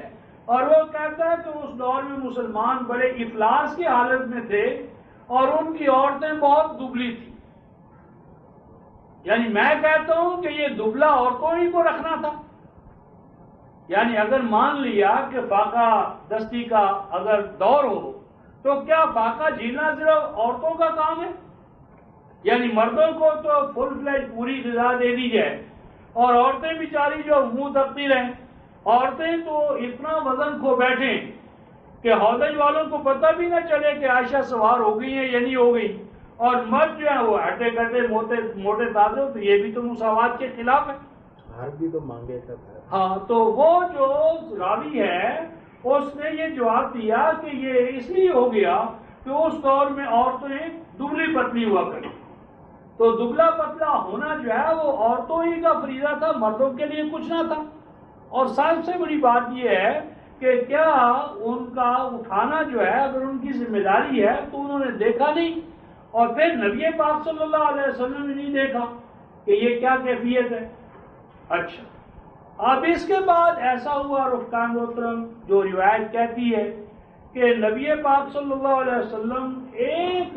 اور وہ کہتا ہے کہ اس دور میں مسلمان بڑے افلاس کی حالت میں تھے اور ان کی عورتیں بہت دبلی تھیں. یعنی میں کہتا ہوں کہ یہ دبلا عورتوں ہی کو رکھنا تھا. یعنی اگر مان لیا کہ فاقہ دستی کا اگر دور ہو تو کیا فاقہ جھیلنا صرف عورتوں کا کام ہے؟ یعنی مردوں کو تو فل فلیج پوری غذا دے دی جائے اور عورتیں بیچاری جو منہ تکتی رہیں. عورتیں تو اتنا وزن کھو بیٹھیں کہ ہودج والوں کو پتہ بھی نہ چلے کہ عائشہ سوار ہو گئی ہیں یا نہیں ہو گئی، اور مرد جو ہے وہ ہٹے کٹے موٹے تازے. تو یہ بھی تو مساوات کے خلاف ہے. گھر بھی تو مانگے کا تھا. ہاں، تو وہ جو راوی ہے اس نے یہ جواب دیا کہ یہ اس لیے ہو گیا کہ اس دور میں عورتیں دبلی پتلی ہوا کریں. تو دبلا پتلا ہونا جو ہے وہ عورتوں ہی کا فریضہ تھا، مردوں کے لیے کچھ نہ تھا. اور سب سے بڑی بات یہ ہے کہ کیا ان کا اٹھانا جو ہے اگر ان کی ذمہ داری ہے تو انہوں نے دیکھا نہیں، اور پھر نبی پاک صلی اللہ علیہ وسلم نے نہیں دیکھا کہ یہ کیا کیفیت ہے. اچھا، اب اس کے بعد ایسا ہوا رفقا محترم، جو روایت کہتی ہے کہ نبی پاک صلی اللہ علیہ وسلم 1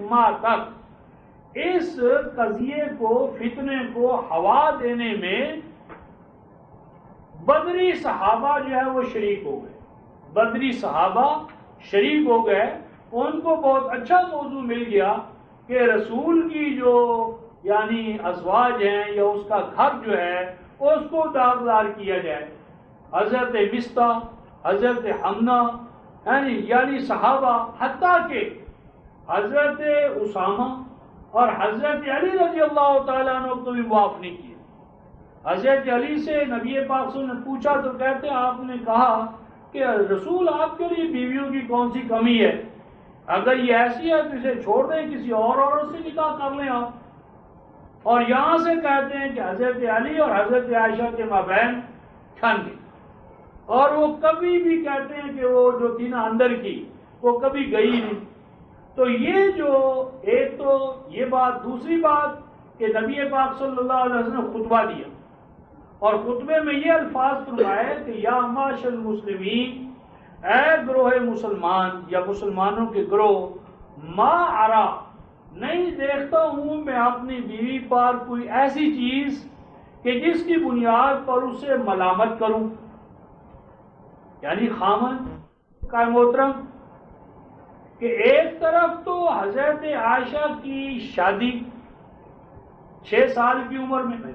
ماہ تک اس قضیے کو، فتنے کو ہوا دینے میں بدری صحابہ جو ہے وہ شریک ہو گئے. بدری صحابہ شریک ہو گئے. ان کو بہت اچھا موضوع مل گیا کہ رسول کی جو یعنی ازواج ہیں یا اس کا گھر جو ہے اس کو داغدار کیا جائے. حضرت مصطح، حضرت حمنہ یعنی صحابہ، حتیٰ کہ حضرت اسامہ اور حضرت علی رضی اللہ تعالیٰ عنہ کو بھی معاف نہیں کیا. حضرت علی سے نبی پاک صلی اللہ علیہ وسلم نے پوچھا تو کہتے آپ نے کہا کہ رسول آپ کے لیے بیویوں کی کون سی کمی ہے؟ اگر یہ ایسی ہے تو اسے چھوڑ دیں، کسی اور عورت سے نکاح کر لیں آپ. اور یہاں سے کہتے ہیں کہ حضرت علی اور حضرت عائشہ کے مابین ٹھن گئی، اور وہ کبھی بھی کہتے ہیں کہ وہ جو تھی نا اندر کی وہ کبھی گئی نہیں. تو یہ جو ایک تو یہ بات، دوسری بات کہ نبی پاک صلی اللہ علیہ وسلم نے خطبہ دیا اور خطبے میں یہ الفاظ فرمائے کہ یا معاشر المسلمین، اے گروہ مسلمان یا مسلمانوں کے گروہ، ما ارا، نہیں دیکھتا ہوں میں اپنی بیوی پر کوئی ایسی چیز کہ جس کی بنیاد پر اسے ملامت کروں. یعنی خامن کا محترم کہ ایک طرف تو حضرت عائشہ کی شادی 6 سال کی عمر میں،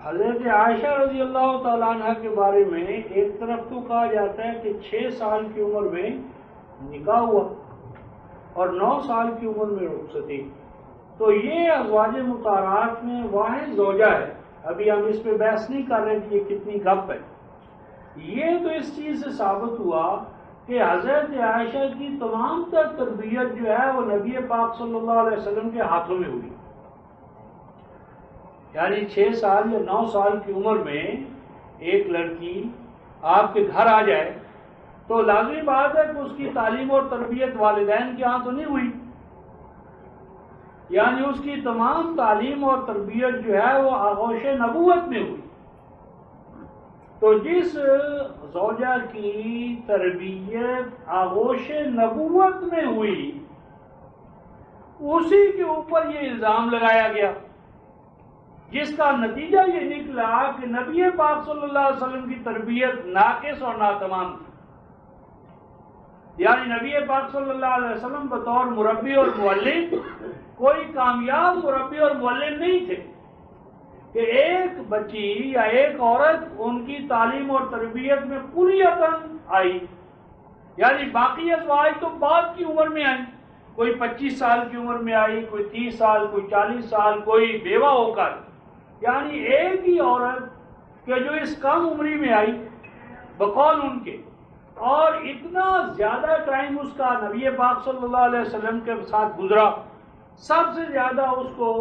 حضرت عائشہ رضی اللہ تعالیٰ عنہ کے بارے میں ایک طرف تو کہا جاتا ہے کہ 6 سال کی عمر میں نکاح ہوا اور 9 سال کی عمر میں رخصتی. تو یہ ازواج مطہرات میں واحد زوجہ ہے. ابھی ہم اس پہ بحث نہیں کر رہے کہ یہ کتنی گپ ہے. یہ تو اس چیز سے ثابت ہوا کہ حضرت عائشہ کی تمام تر تربیت جو ہے وہ نبی پاک صلی اللہ علیہ وسلم کے ہاتھوں میں ہوئی. یعنی 6 سال یا 9 سال کی عمر میں ایک لڑکی آپ کے گھر آ جائے تو لازمی بات ہے کہ اس کی تعلیم اور تربیت والدین کے ہاں تو نہیں ہوئی، یعنی اس کی تمام تعلیم اور تربیت جو ہے وہ آغوش نبوت میں ہوئی۔ تو جس زوجہ کی تربیت آغوش نبوت میں ہوئی اسی کے اوپر یہ الزام لگایا گیا، جس کا نتیجہ یہ نکلا کہ نبی پاک صلی اللہ علیہ وسلم کی تربیت ناقص اور ناتمام تھی، یعنی نبی پاک صلی اللہ علیہ وسلم بطور مربی اور معلم کوئی کامیاب مربی اور معلم نہیں تھے کہ ایک بچی یا ایک عورت ان کی تعلیم اور تربیت میں کلیتاً آئی، یعنی باقی ازواج تو بعد کی عمر میں آئی، کوئی 25 سال کی عمر میں آئی، کوئی 30 سال، کوئی 40 سال، کوئی بیوہ ہو کر، یعنی ایک ہی عورت کہ جو اس کم عمری میں آئی بقول ان کے، اور اتنا زیادہ ٹائم اس کا نبی پاک صلی اللہ علیہ وسلم کے ساتھ گزرا، سب سے زیادہ اس کو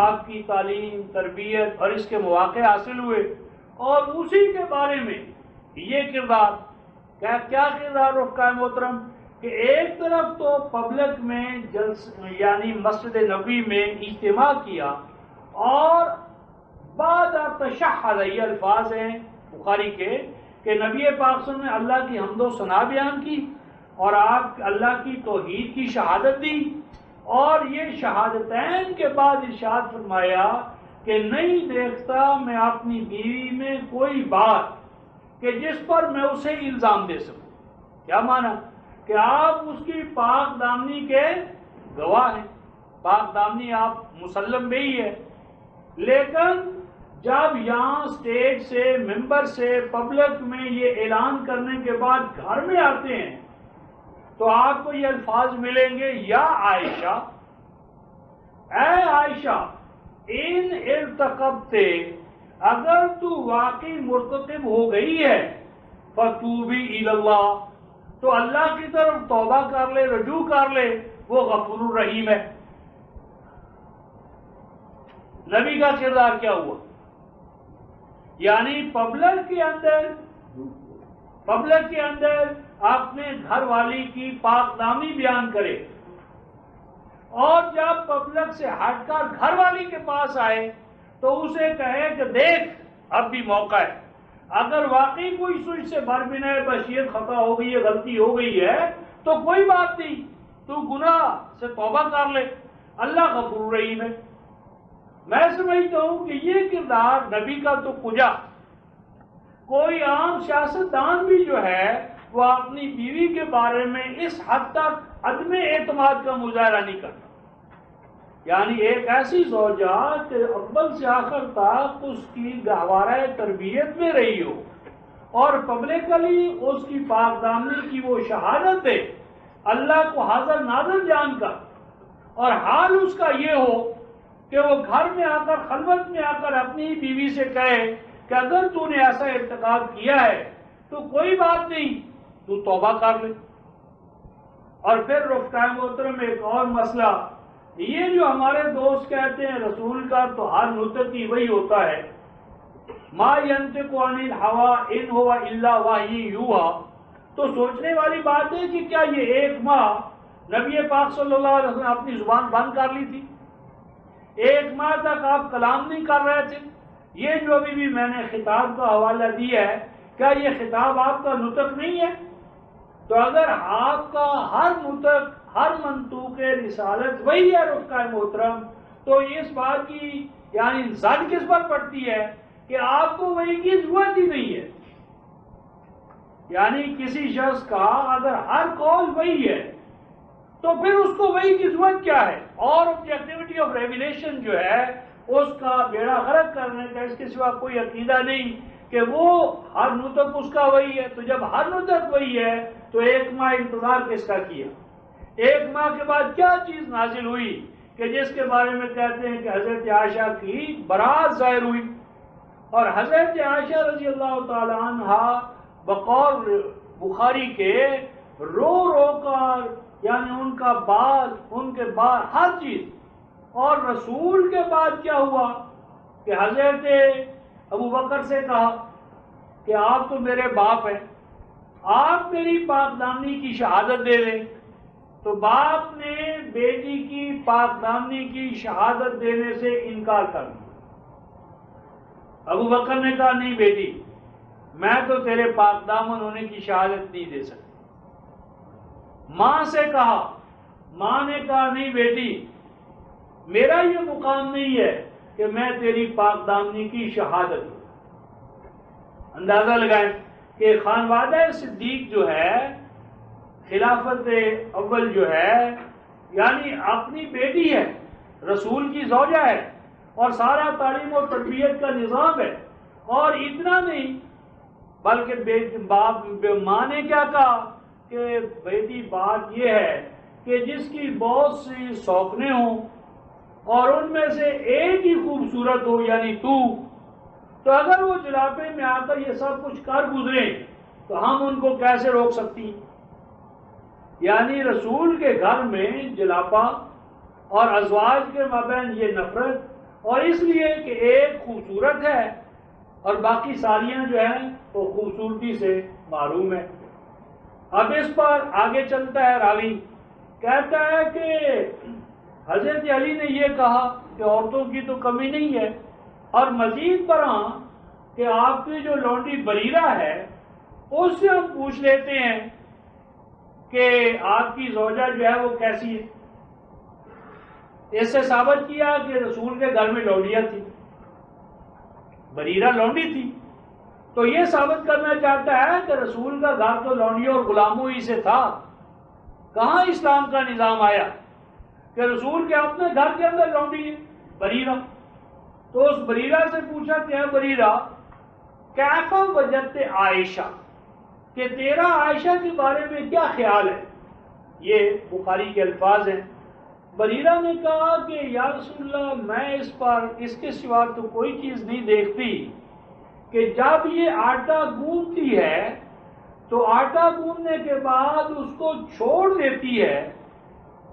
آپ کی تعلیم تربیت اور اس کے مواقع حاصل ہوئے، اور اسی کے بارے میں یہ کردار کیا کردار رفقا محترم کہ ایک طرف تو پبلک میں یعنی مسجد نبوی میں اجتماع کیا، اور بعد تشہد، یہ الفاظ ہیں بخاری کے کہ نبی پاک صلی اللہ علیہ وسلم نے اللہ کی حمد و ثنا بیان کی اور آپ اللہ کی توحید کی شہادت دی، اور یہ شہادتین کے بعد ارشاد فرمایا کہ نہیں دیکھتا میں اپنی بیوی میں کوئی بات کہ جس پر میں اسے الزام دے سکوں۔ کیا معنی؟ کہ آپ اس کی پاک دامنی کے گواہ ہیں، پاک دامنی آپ مسلم بھی ہی ہے، لیکن جب یہاں اسٹیج سے ممبر سے پبلک میں یہ اعلان کرنے کے بعد گھر میں آتے ہیں تو آپ کو یہ الفاظ ملیں گے، یا عائشہ، اے عائشہ، ان ارتقبتے، اگر تو واقعی مرتکب ہو گئی ہے، فتوبی الی اللہ، تو اللہ کی طرف توبہ کر لے، رجوع کر لے، وہ غفور الرحیم ہے۔ نبی کا کردار کیا ہوا؟ یعنی پبلک کے اندر اپنے گھر والی کی پاک دامنی بیان کرے، اور جب پبلک سے ہٹ کر گھر والی کے پاس آئے تو اسے کہے کہ دیکھ اب بھی موقع ہے، اگر واقعی کوئی سوچ سے بربنا ہے، بشیت خطا ہو گئی ہے، غلطی ہو گئی ہے تو کوئی بات نہیں، تو گناہ سے توبہ کر لے، اللہ غفور رحیم ہے۔ میں سمجھتا ہوں کہ یہ کردار نبی کا تو کجا، کوئی عام سیاستدان بھی جو ہے وہ اپنی بیوی کے بارے میں اس حد تک عدم اعتماد کا مظاہرہ نہیں کرتا، یعنی ایک ایسی زوجہ کہ اول سے آخر تک اس کی گہوارہ تربیت میں رہی ہو اور پبلکلی اس کی پاک دامنی کی وہ شہادت ہے اللہ کو حاضر ناظر جان کر، اور حال اس کا یہ ہو کہ وہ گھر میں آ کر خلوت میں آ کر اپنی بیوی سے کہے کہ اگر تو نے ایسا ارتکاب کیا ہے تو کوئی بات نہیں، تو توبہ کر لے۔ اور پھر رفقا محترم ایک اور مسئلہ، یہ جو ہمارے دوست کہتے ہیں رسول کا تو ہر نطق ہی وہی ہوتا ہے، ما ینطق عن الہوی ان ہوا الا وحی یوحی، تو سوچنے والی بات ہے کہ کیا یہ ایک ماہ نبی پاک صلی اللہ علیہ وسلم اپنی زبان بند کر لی تھی؟ ایک ماہ تک آپ کلام نہیں کر رہے تھے؟ یہ جو ابھی بھی میں نے خطاب کا حوالہ دیا ہے، کیا یہ خطاب آپ کا نطق نہیں ہے؟ تو اگر آپ کا ہر نطق ہر منطوق رسالت وہی ہے رفقا محترم، تو اس بات کی یعنی زد کس پر پڑتی ہے کہ آپ کو وہی کی ضرورت ہی نہیں ہے۔ یعنی کسی شخص کا اگر ہر قول وہی ہے تو پھر اس کو وہی کی ضرورت کیا ہے؟ اور آبجیکٹیوٹی آف ریویلیشن جو ہے اس کا بیڑا غرق کرنے کا اس کے سوا کوئی عقیدہ نہیں کہ وہ ہر نطق اس کا وہی ہے۔ تو جب ہر نطق وہی ہے تو ایک ماہ انتظار کس کا کیا؟ ایک ماہ کے بعد کیا چیز نازل ہوئی کہ جس کے بارے میں کہتے ہیں کہ حضرت عائشہ کی برات ظاہر ہوئی، اور حضرت عائشہ رضی اللہ تعالی عنہ بقول بخاری کے رو رو کر یعنی ان کا بال، ان کے بال، ہر چیز، اور رسول کے بعد کیا ہوا کہ حضرت ابو بکر سے کہا کہ آپ تو میرے باپ ہیں، آپ میری پاک دامنی کی شہادت دے دیں، تو باپ نے بیٹی کی پاک دامنی کی شہادت دینے سے انکار کر دیا۔ ابو بکر نے کہا نہیں بیٹی، میں تو تیرے پاک دامن ہونے کی شہادت نہیں دے سکتا۔ ماں سے کہا، ماں نے کہا نہیں بیٹی، میرا یہ مقام نہیں ہے کہ میں تیری پاک دامنی کی شہادت دوں۔ اندازہ لگائیں کہ خانوادہ صدیق جو ہے، خلافت اول جو ہے، یعنی اپنی بیٹی ہے، رسول کی زوجہ ہے، اور سارا تعلیم و تربیت کا نظام ہے، اور اتنا نہیں بلکہ ماں نے کیا کہا کہ بیٹی بات یہ ہے کہ جس کی بہت سی سوکھنے ہوں اور ان میں سے ایک ہی خوبصورت ہو یعنی تو اگر وہ جلاپے میں آ کر یہ سب کچھ کر گزرے تو ہم ان کو کیسے روک سکتی ہیں؟ یعنی رسول کے گھر میں جلاپا اور ازواج کے مابین یہ نفرت، اور اس لیے کہ ایک خوبصورت ہے اور باقی ساریاں جو ہیں وہ خوبصورتی سے معروم ہے۔ اب اس پر آگے چلتا ہے راوی، کہتا ہے کہ حضرت علی نے یہ کہا کہ عورتوں کی تو کمی نہیں ہے، اور مزید برآں کہ آپ کی جو لونڈی بریرہ ہے اس سے ہم پوچھ لیتے ہیں کہ آپ کی زوجہ جو ہے وہ کیسی ہے۔ اس سے ثابت کیا کہ رسول کے گھر میں لونڈیاں تھی، بریرہ لونڈی تھی، تو یہ ثابت کرنا چاہتا ہے کہ رسول کا گھر تو لونڈیوں اور غلاموں ہی سے تھا۔ کہاں اسلام کا نظام آیا کہ رسول کے اپنے گھر کے اندر لونڈی ہے بریرہ؟ تو اس بریرہ سے پوچھا کہ اے بریرہ کیف وجدت عائشہ، کہ تیرا عائشہ کے بارے میں کیا خیال ہے؟ یہ بخاری کے الفاظ ہیں۔ بریرہ نے کہا کہ یا رسول اللہ، میں اس کے سوا تو کوئی چیز نہیں دیکھتی کہ جب یہ آٹا گوندتی ہے تو آٹا گوندنے کے بعد اس کو چھوڑ دیتی ہے،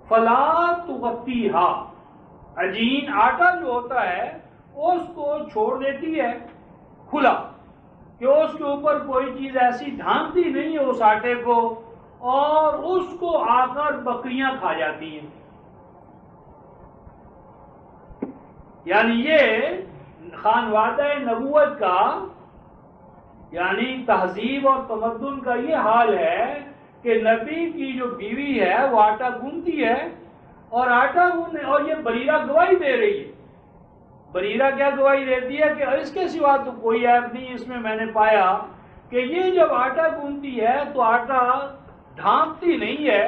فلا تغطیہا، عجین آٹا جو ہوتا ہے اس کو چھوڑ دیتی ہے کھلا، کہ اس کے اوپر کوئی چیز ایسی ڈھانکتی نہیں ہے اس آٹے کو، اور اس کو آ کر بکریاں کھا جاتی ہیں۔ یعنی یہ خانوادہ نبوت کا، یعنی تہذیب اور تمدن کا یہ حال ہے کہ نبی کی جو بیوی ہے وہ آٹا گوندتی ہے، اور آٹا گوندنے، اور یہ بریرہ گواہی دے رہی ہے۔ بریرہ کیا گواہی دیتی ہے کہ اس کے سوا تو کوئی عیب نہیں اس میں نے پایا کہ یہ جب آٹا گوندتی ہے تو آٹا ڈھانپتی نہیں ہے،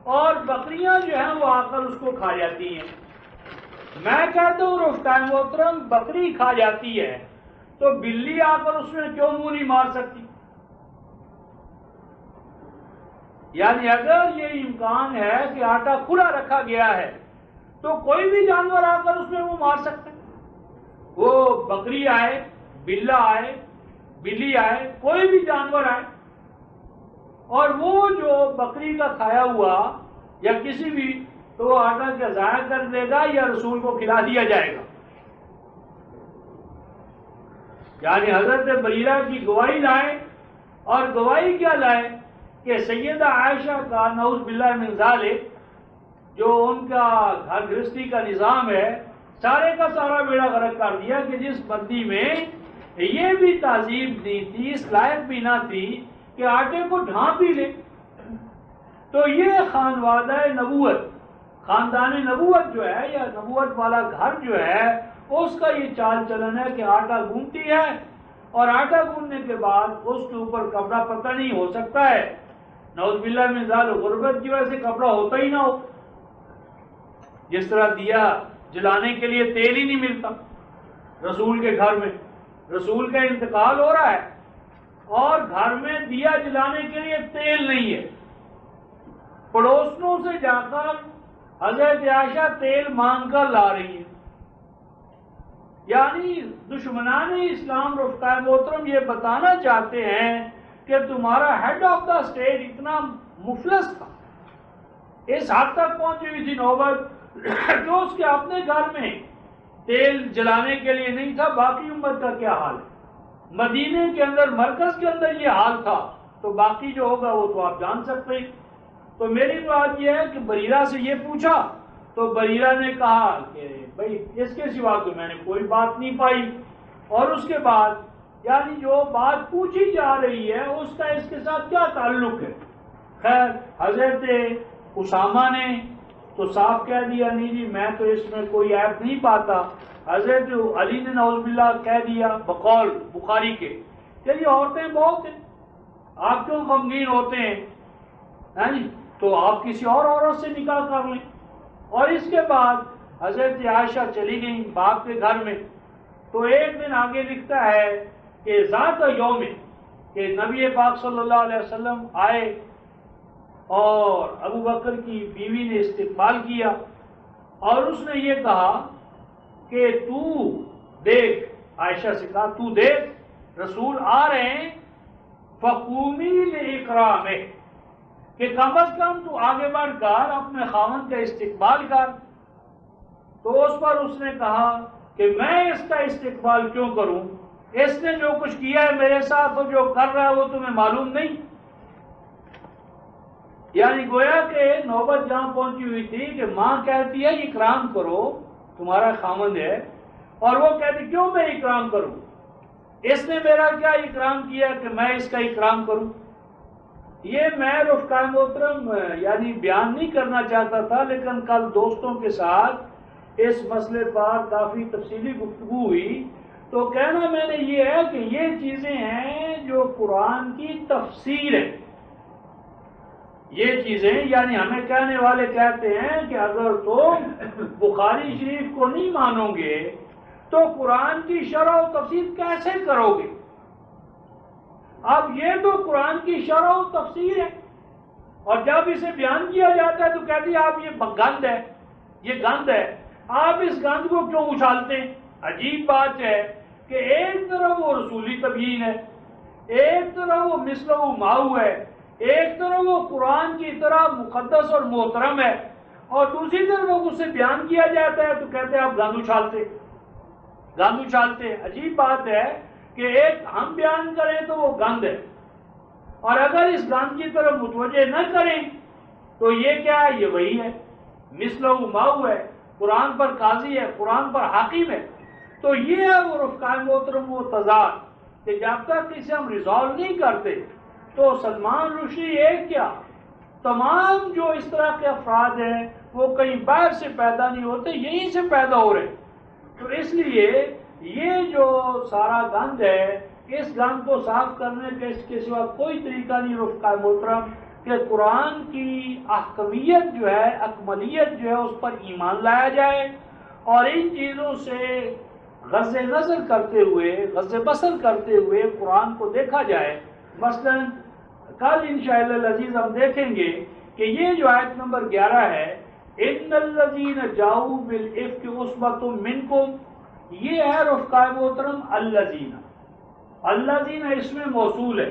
اور بکریاں جو ہیں وہ آ کر اس کو کھا جاتی ہیں۔ میں کہتا ہوں رفتہ محترم، بکری کھا جاتی ہے تو بلی آ کر اس میں کیوں منہ نہیں مار سکتی؟ یعنی اگر یہ امکان ہے کہ آٹا کھلا رکھا گیا ہے تو کوئی بھی جانور آ کر اس میں وہ مار سکتے، وہ بکری آئے، بلا آئے، بلی آئے، کوئی بھی جانور آئے، اور وہ جو بکری کا کھایا ہوا یا کسی بھی، تو وہ آٹا کیا ضائع کر دے گا یا رسول کو کھلا دیا جائے گا؟ یعنی حضرت بریرہ کی گواہی لائے، اور گواہی کیا لائے کہ سیدہ عائشہ کا نعوذ باللہ من ذالک جو ان کا گھر گرہستی کا نظام ہے، سارے کا سارا بیڑا غرق کر دیا کہ جس بندی میں یہ بھی تہذیب نہیں تھی، اس لائق بھی نہ تھی کہ آٹے کو ڈھانپ ہی لے۔ تو یہ خانوادہ نبوت، خاندان نبوت جو ہے یا نبوت والا گھر جو ہے، اس کا یہ چال چلن ہے کہ آٹا گوندتی ہے، اور آٹا گوندنے کے بعد اس کے اوپر کپڑا پتہ نہیں ہو سکتا ہے، نعوذ باللہ من ذالک، غربت کی وجہ سے کپڑا ہوتا ہی نہ ہو، جس طرح دیا جلانے کے لیے تیل ہی نہیں ملتا رسول کے گھر میں، رسول کا انتقال ہو رہا ہے اور گھر میں دیا جلانے کے لیے تیل نہیں ہے، پڑوسنوں سے جا کر حضرت عائشہ تیل مانگ کر لا رہی ہے۔ یعنی دشمنان اسلام رفتہ محترم یہ بتانا چاہتے ہیں کہ تمہارا ہیڈ آف دا اسٹیٹ اتنا مفلس تھا، اس حد تک پہنچی ہوئی تھی نوبت کہ اس کے اپنے گھر میں تیل جلانے کے لیے نہیں تھا، باقی امت کا کیا حال ہے؟ مدینے کے اندر، مرکز کے اندر یہ حال تھا، تو باقی جو ہوگا وہ تو آپ جان سکتے ہیں۔ تو میری بات یہ ہے کہ بریرہ سے یہ پوچھا تو بریرہ نے کہا کہ بھائی اس کے سوا تو میں نے کوئی بات نہیں پائی، اور اس کے بعد یعنی جو بات پوچھی جا رہی ہے اس کا اس کے ساتھ کیا تعلق ہے؟ خیر حضرت اسامہ نے تو صاف کہہ دیا نہیں جی میں تو اس میں کوئی عیب نہیں پاتا۔ حضرت علی نے نعوذ باللہ کہہ دیا بقول بخاری کے کہ یہ عورتیں بہت ہیں، آپ کیوں غمگین ہوتے ہیں؟ ہاں جی، تو آپ کسی اور عورت سے نکاح کر لیں۔ اور اس کے بعد حضرت عائشہ چلی گئیں باپ کے گھر میں، تو ایک دن آگے لکھتا ہے کہ ذات یوم کہ نبی پاک صلی اللہ علیہ وسلم آئے اور ابو بکر کی بیوی نے استقبال کیا، اور اس نے یہ کہا کہ تو دیکھ، عائشہ سے کہا تو دیکھ رسول آ رہے ہیں، فقومی لإکرامہ کہ کم از کم تو آگے بڑھ کر اپنے خاوند کا استقبال کر۔ تو اس پر اس نے کہا کہ میں اس کا استقبال کیوں کروں؟ اس نے جو کچھ کیا ہے میرے ساتھ اور جو کر رہا ہے وہ تمہیں معلوم نہیں؟ یعنی گویا کہ نوبت جہاں پہنچی ہوئی تھی کہ ماں کہتی ہے اکرام کرو، تمہارا خاوند ہے، اور وہ کہتی کیوں میں اکرام کروں؟ اس نے میرا کیا اکرام کیا کہ میں اس کا اکرام کروں؟ یہ میں رفقائے محترم یعنی بیان نہیں کرنا چاہتا تھا، لیکن کل دوستوں کے ساتھ اس مسئلے پر کافی تفصیلی گفتگو ہوئی، تو کہنا میں نے یہ ہے کہ یہ چیزیں ہیں جو قرآن کی تفسیر ہے۔ یہ چیزیں یعنی ہمیں کہنے والے کہتے ہیں کہ اگر تم بخاری شریف کو نہیں مانو گے تو قرآن کی شرح و تفسیر کیسے کرو گے؟ اب یہ تو قرآن کی شرح و تفسیر ہے، اور جب اسے بیان کیا جاتا ہے تو کہتی ہے آپ یہ گند ہے، یہ گند ہے، آپ اس گند کو کیوں اچھالتے ہیں؟ عجیب بات ہے کہ ایک طرف وہ رسولی تبیین ہے، ایک طرف وہ مثل و ماؤ ہے، ایک طرف وہ قرآن کی طرح مقدس اور محترم ہے، اور دوسری طرف اسے بیان کیا جاتا ہے تو کہتے ہیں آپ گند اچھالتے، گند اچھالتے۔ عجیب بات ہے کہ ایک ہم بیان کریں تو وہ گند ہے، اور اگر اس گند کی طرف متوجہ نہ کریں تو یہ کیا ہے؟ یہ وہی ہے، مثل و ماؤ ہے، قرآن پر قاضی ہے، قرآن پر حاکم ہے۔ تو یہ ہے وہ رفقائے محترم وہ تضاد کہ جب تک اسے ہم ریزالو نہیں کرتے تو سلمان رشدی ایک کیا تمام جو اس طرح کے افراد ہیں وہ کہیں باہر سے پیدا نہیں ہوتے، یہیں سے پیدا ہو رہے ہیں۔ تو اس لیے یہ جو سارا گند ہے، اس گند کو صاف کرنے کے اس کے سوا کوئی طریقہ نہیں رفقائے محترم کہ قرآن کی احکمیت جو ہے، اکملیت جو ہے اس پر ایمان لایا جائے، اور ان چیزوں سے غض نظر کرتے ہوئے، غض بصر کرتے ہوئے قرآن کو دیکھا جائے۔ مثلا کل انشاءاللہ العزیز ہم دیکھیں گے کہ یہ جو آیت نمبر 11 ہے، ان الذین جاؤوا بالافک عصبۃ منکم، یہ ہے رفقائے محترم الذین، الذین اس میں موصول ہے،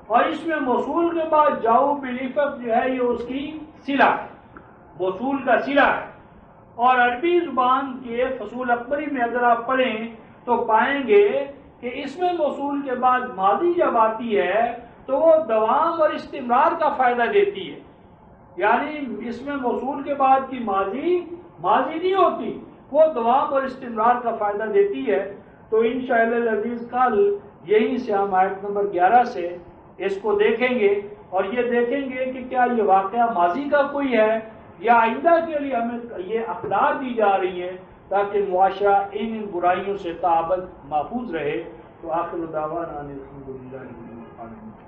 اور اس میں موصول کے بعد جاؤ بالافک جو ہے یہ اس کی صلہ ہے، موصول کا صلہ ہے۔ اور عربی زبان کے فصول اکبری میں اگر آپ پڑھیں تو پائیں گے کہ اس میں موصول کے بعد ماضی جب آتی ہے تو وہ دوام اور استمرار کا فائدہ دیتی ہے، یعنی اس میں موصول کے بعد کی ماضی نہیں ہوتی، وہ دوام اور استمرار کا فائدہ دیتی ہے۔ تو انشاءاللہ العزیز کل یہیں سے ہم آیت نمبر 11 سے اس کو دیکھیں گے، اور یہ دیکھیں گے کہ کیا یہ واقعہ ماضی کا کوئی ہے یا آئندہ کے لیے ہمیں یہ اقدار دی جا رہی ہے تاکہ معاشرہ ان برائیوں سے تعبد محفوظ رہے۔ تو آخر دعوانا ان الحمدللہ رب العالمین۔